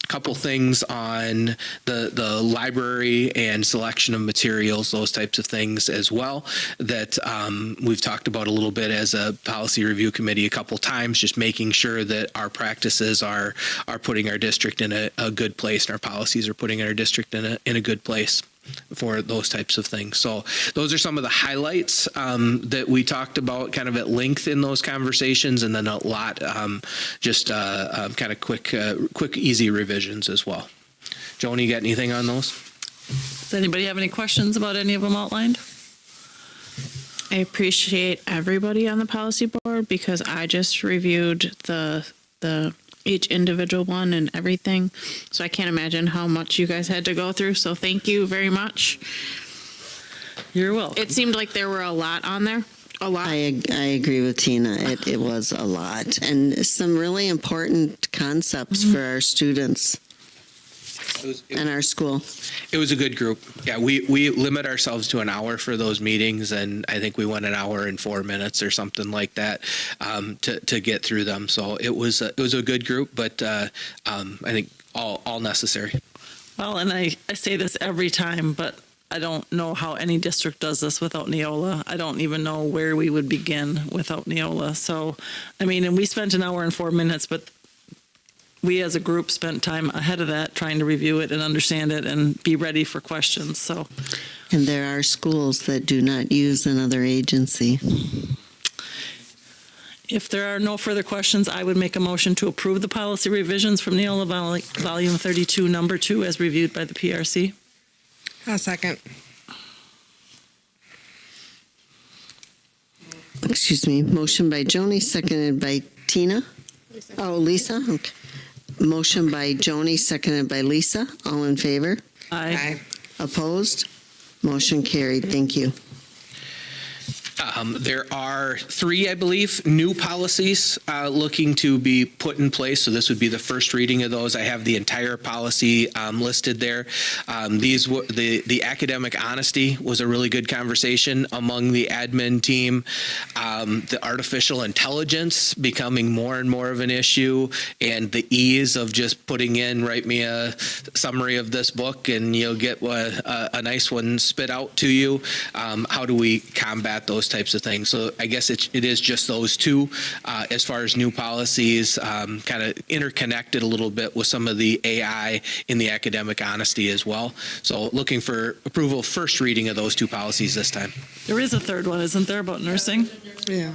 Couple things on the library and selection of materials, those types of things as well that we've talked about a little bit as a policy review committee a couple times, just making sure that our practices are putting our district in a good place and our policies are putting our district in a good place for those types of things. So those are some of the highlights that we talked about kind of at length in those conversations, and then a lot just kind of quick, easy revisions as well. Joni, you got anything on those? Does anybody have any questions about any of them outlined? I appreciate everybody on the policy board because I just reviewed the each individual one and everything. So I can't imagine how much you guys had to go through. So thank you very much. You're welcome. It seemed like there were a lot on there. A lot. I agree with Tina. It was a lot, and some really important concepts for our students and our school. It was a good group. Yeah, we limit ourselves to an hour for those meetings, and I think we went an hour and 4 minutes or something like that to get through them. So it was a good group, but I think all necessary. Well, and I say this every time, but I don't know how any district does this without Neola. I don't even know where we would begin without Neola. So, I mean, and we spent an hour and 4 minutes, but we as a group spent time ahead of that trying to review it and understand it and be ready for questions. So, and there are schools that do not use another agency. If there are no further questions, I would make a motion to approve the policy revisions from Neola Volume 32, Number 2, as reviewed by the PRC. A second. Excuse me. Motion by Joni, seconded by Tina. Lisa. Okay. Motion by Joni, seconded by Lisa. All in favor? Aye. Opposed? Motion carried. Thank you. There are 3, I believe, new policies looking to be put in place. So this would be the first reading of those. I have the entire policy listed there. These were the academic honesty was a really good conversation among the admin team. The artificial intelligence becoming more and more of an issue, and the ease of just putting in, write me a summary of this book, and you'll get a nice one spit out to you. How do we combat those types of things? So I guess it is just those two as far as new policies, kind of interconnected a little bit with some of the AI in the academic honesty as well. So looking for approval, first reading of those 2 policies this time. There is a third one, isn't there, about nursing? Yeah.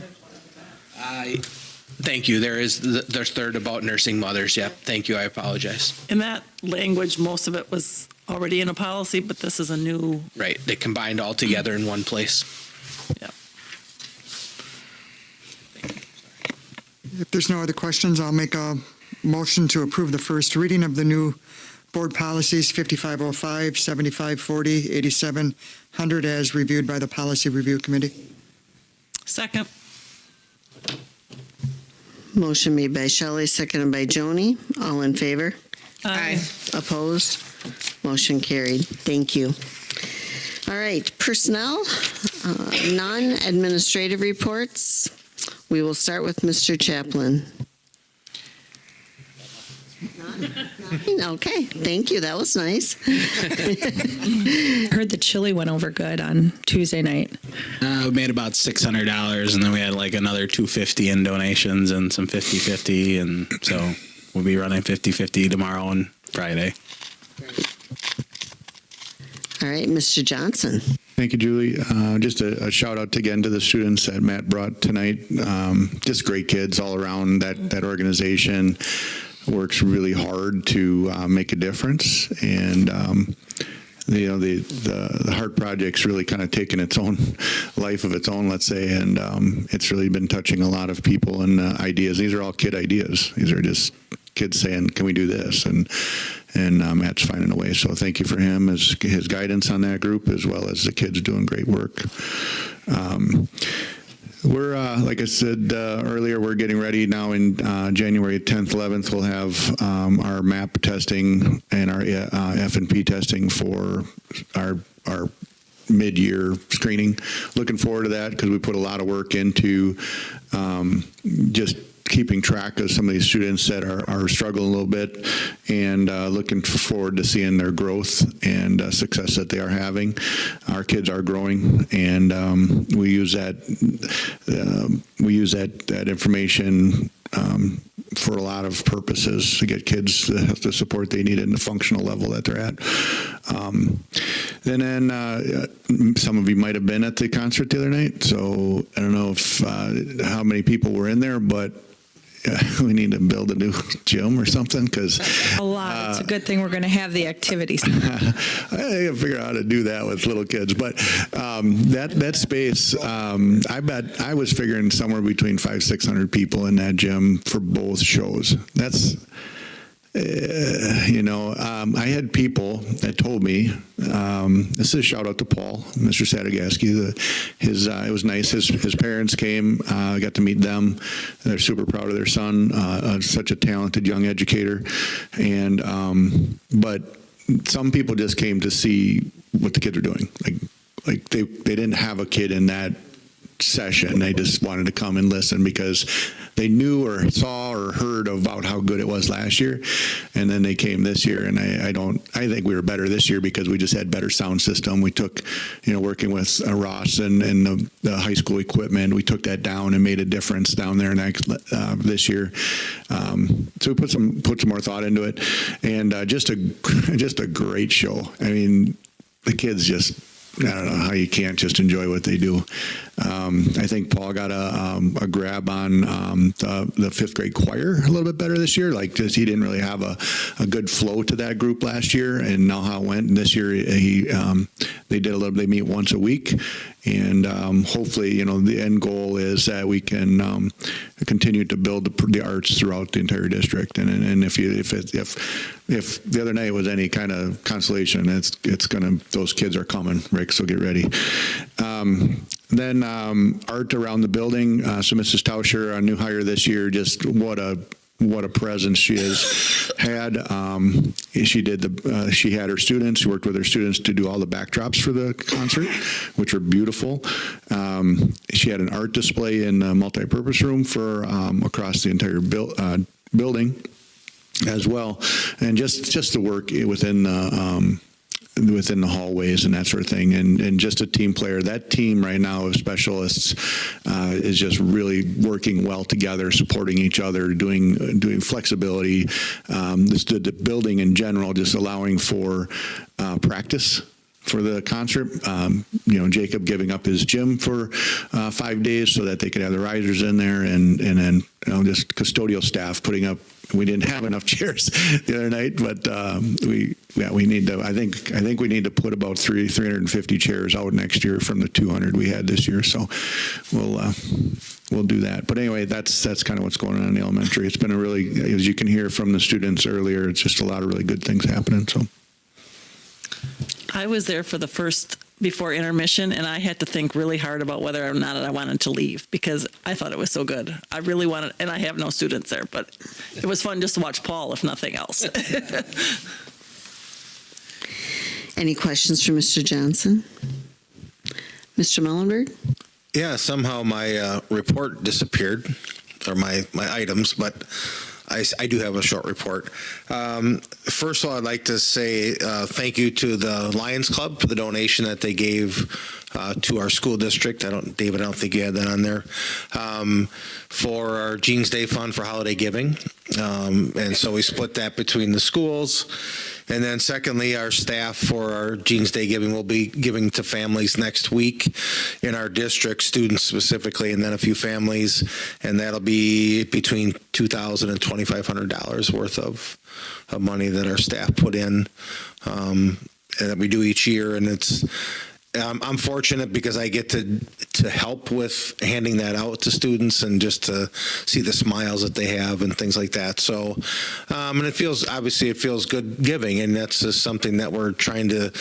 Thank you. There's third about nursing mothers. Yep. Thank you. I apologize. In that language, most of it was already in a policy, but this is a new. Right. They combined all together in one place. Yeah. If there's no other questions, I'll make a motion to approve the first reading of the new board policies 5505, 7540, 8700 as reviewed by the Policy Review Committee. Second. Motion made by Shelley, seconded by Joni. All in favor? Aye. Opposed? Motion carried. Thank you. All right, personnel. Non-administrative reports. We will start with Mr. Chaplin. Nothing? Okay, thank you. That was nice. Heard the chili went over good on Tuesday night. We made about $600, and then we had like another $250 in donations and some 50-50, and so we'll be running 50-50 tomorrow and Friday. All right, Mr. Johnson. Thank you, Julie. Just a shout out again to the students that Matt brought tonight. Just great kids all around. That organization works really hard to make a difference, and the Heart Project's really kind of taken its own life of its own, let's say, and it's really been touching a lot of people and ideas. These are all kid ideas. These are just kids saying, "Can we do this?" And Matt's finding a way. So thank you for him, his guidance on that group, as well as the kids doing great work. We're, like I said earlier, we're getting ready now in January 10th, 11th. We'll have our MAP testing and our F&P testing for our mid-year screening. Looking forward to that because we put a lot of work into just keeping track of some of these students that are struggling a little bit, and looking forward to seeing their growth and success that they are having. Our kids are growing, and we use that information for a lot of purposes to get kids the support they need in the functional level that they're at. And then some of you might have been at the concert the other night, so I don't know if how many people were in there, but we need to build a new gym or something, because A lot. It's a good thing we're going to have the activities. I gotta figure out how to do that with little kids. But that space, I bet I was figuring somewhere between 500-600 people in that gym for both shows. That's I had people that told me, this is a shout out to Paul, Mr. Sadagaski. It was nice. His parents came, got to meet them. They're super proud of their son, such a talented young educator. And, but some people just came to see what the kids are doing. Like they didn't have a kid in that session. They just wanted to come and listen because they knew or saw or heard about how good it was last year, and then they came this year. And I think we were better this year because we just had better sound system. We took, working with Ross and the high school equipment, we took that down and made a difference down there this year. So we put some more thought into it, and just a great show. I mean, the kids just, I don't know how you can't just enjoy what they do. I think Paul got a grab on the fifth grade choir a little bit better this year. Like, just he didn't really have a good flow to that group last year, and now how it went. And this year they meet once a week, and hopefully the end goal is that we can continue to build the arts throughout the entire district. And if the other night was any kind of consolation, it's gonna, those kids are coming, Rick. So get ready. Then art around the building. So Mrs. Tauscher, a new hire this year, just what a presence she has had. She had her students, she worked with her students to do all the backdrops for the concert, which are beautiful. She had an art display in the multipurpose room for across the entire building as well, and just the work within the hallways and that sort of thing, and just a team player. That team right now of specialists is just really working well together, supporting each other, doing flexibility. The building in general, just allowing for practice for the concert. Jacob giving up his gym for 5 days so that they could have the risers in there, and then just custodial staff putting up. We didn't have enough chairs the other night, but we need to. I think we need to put about 350 chairs out next year from the 200 we had this year. So we'll do that. But anyway, that's kind of what's going on in the elementary. It's been a really, as you can hear from the students earlier, it's just a lot of really good things happening. So I was there for the first before intermission, and I had to think really hard about whether or not I wanted to leave because I thought it was so good. I really wanted, and I have no students there, but it was fun just to watch Paul, if nothing else. Any questions for Mr. Johnson? Mr. Mullenberg? Yeah, somehow my report disappeared, or my items, but I do have a short report. First of all, I'd like to say thank you to the Lions Club for the donation that they gave to our school district. David, I don't think you had that on there. For our Jeans Day Fund for holiday giving. And so we split that between the schools. And then secondly, our staff for our Jeans Day giving will be giving to families next week in our district, students specifically, and then a few families. And that'll be between $2,000 and $2,500 worth of money that our staff put in, and that we do each year. And I'm fortunate because I get to help with handing that out to students and just to see the smiles that they have and things like that. So, and it feels good giving, and that's just something that we're trying to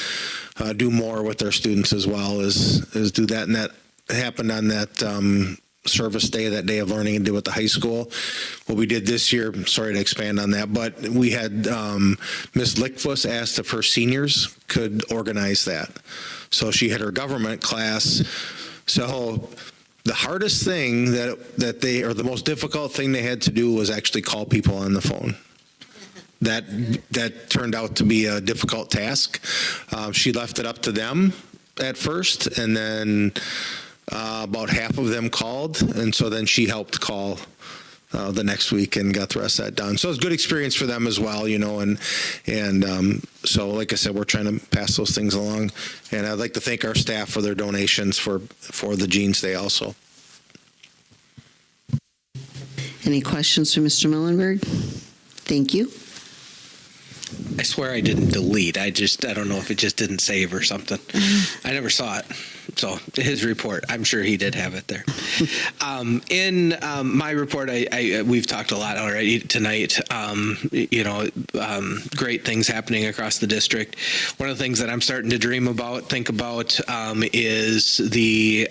do more with our students as well, is do that. And that happened on that service day, that day of learning, and did with the high school. What we did this year, sorry to expand on that, but we had Ms. Lickfuss asked if her seniors could organize that. So she had her government class. So the hardest thing or the most difficult thing they had to do was actually call people on the phone. That turned out to be a difficult task. She left it up to them at first, and then about half of them called, and so then she helped call the next week and got the rest of that done. So it was a good experience for them as well, and so like I said, we're trying to pass those things along, and I'd like to thank our staff for their donations for the Jeans Day also. Any questions for Mr. Mullenberg? Thank you. I swear I didn't delete. I don't know if it just didn't save or something. I never saw it. So his report, I'm sure he did have it there. In my report, we've talked a lot already tonight. Great things happening across the district. One of the things that I'm starting to think about, is the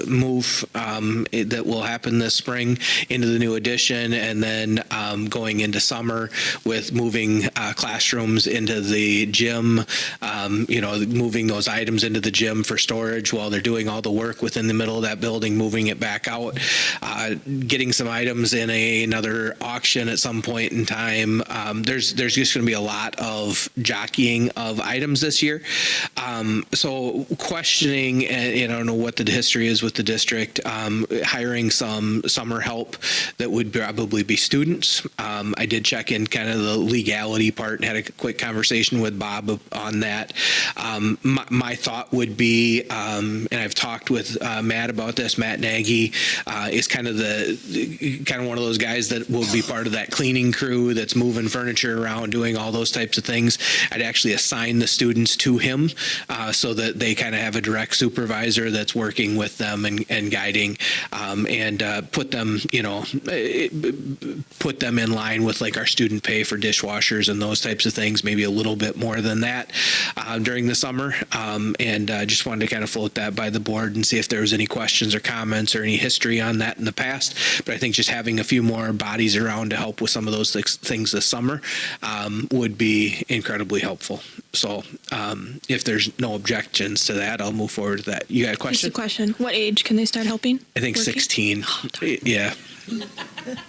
move that will happen this spring into the new addition, and then going into summer with moving classrooms into the gym, moving those items into the gym for storage while they're doing all the work within the middle of that building, moving it back out, getting some items in another auction at some point in time. There's just going to be a lot of jockeying of items this year. So questioning, and I don't know what the history is with the district, hiring some summer help that would probably be students. I did check in kind of the legality part and had a quick conversation with Bob on that. My thought would be, and I've talked with Matt about this. Matt Nagy is kind of one of those guys that will be part of that cleaning crew that's moving furniture around, doing all those types of things. I'd actually assign the students to him so that they kind of have a direct supervisor that's working with them and guiding, and put them in line with like our student pay for dishwashers and those types of things, maybe a little bit more than that during the summer. And just wanted to kind of float that by the board and see if there was any questions or comments or any history on that in the past. But I think just having a few more bodies around to help with some of those things this summer would be incredibly helpful. So if there's no objections to that, I'll move forward to that. You got a question? Just a question. What age can they start helping? I think working? 16. Yeah.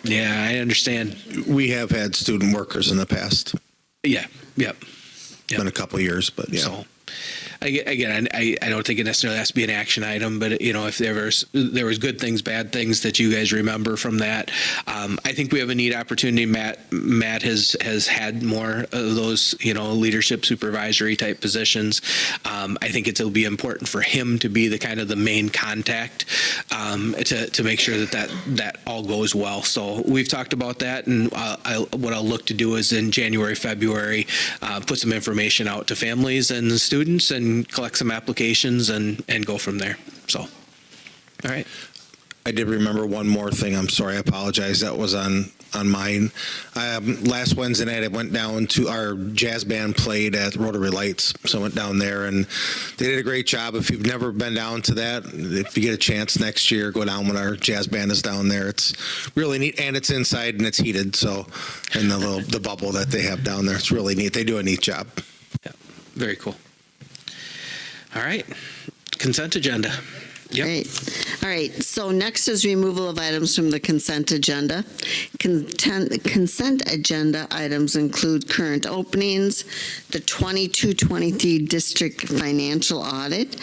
Yeah, I understand. We have had student workers in the past. Yeah. Yep. It's been a couple of years, but yeah. So, again, I don't think it necessarily has to be an action item, but if there was good things, bad things that you guys remember from that, I think we have a neat opportunity. Matt has had more of those leadership supervisory type positions. I think it'll be important for him to be the main contact to make sure that all goes well. So we've talked about that, and what I'll look to do is in January, February, put some information out to families and students and collect some applications and go from there. So, all right. I did remember one more thing. I'm sorry. I apologize. That was on mine. Last Wednesday night, I went down to our jazz band played at Rotary Lights. So I went down there and they did a great job. If you've never been down to that, if you get a chance next year, go down when our jazz band is down there. It's really neat, and it's inside and it's heated. So, and the bubble that they have down there, it's really neat. They do a neat job. Yeah, very cool. All right. consent agenda. Yep. Great. All right, so next is removal of items from the consent agenda. Consent agenda items include current openings, the 22-23 district financial audit.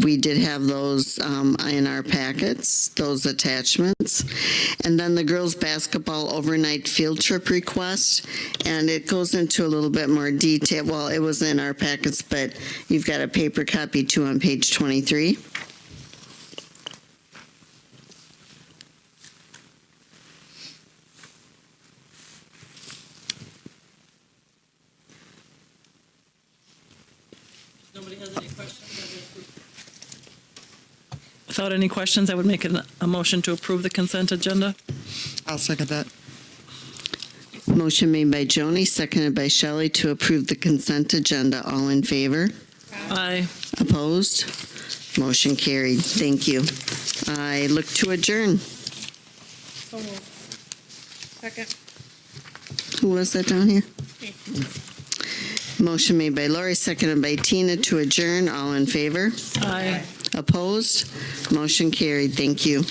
We did have those in our packets, those attachments. And then the girls' basketball overnight field trip request, and it goes into a little bit more detail. Well, it was in our packets, but you've got a paper copy too on page 23. Nobody has any questions? Without any questions, I would make a motion to approve the consent agenda. I'll second that. Motion made by Joni, seconded by Shelley to approve the consent agenda. All in favor? Aye. Opposed? Motion carried. Thank you. I look to adjourn. Second. Who was that down here? Motion made by Lori, seconded by Tina to adjourn. All in favor? Aye. Opposed? Motion carried. Thank you.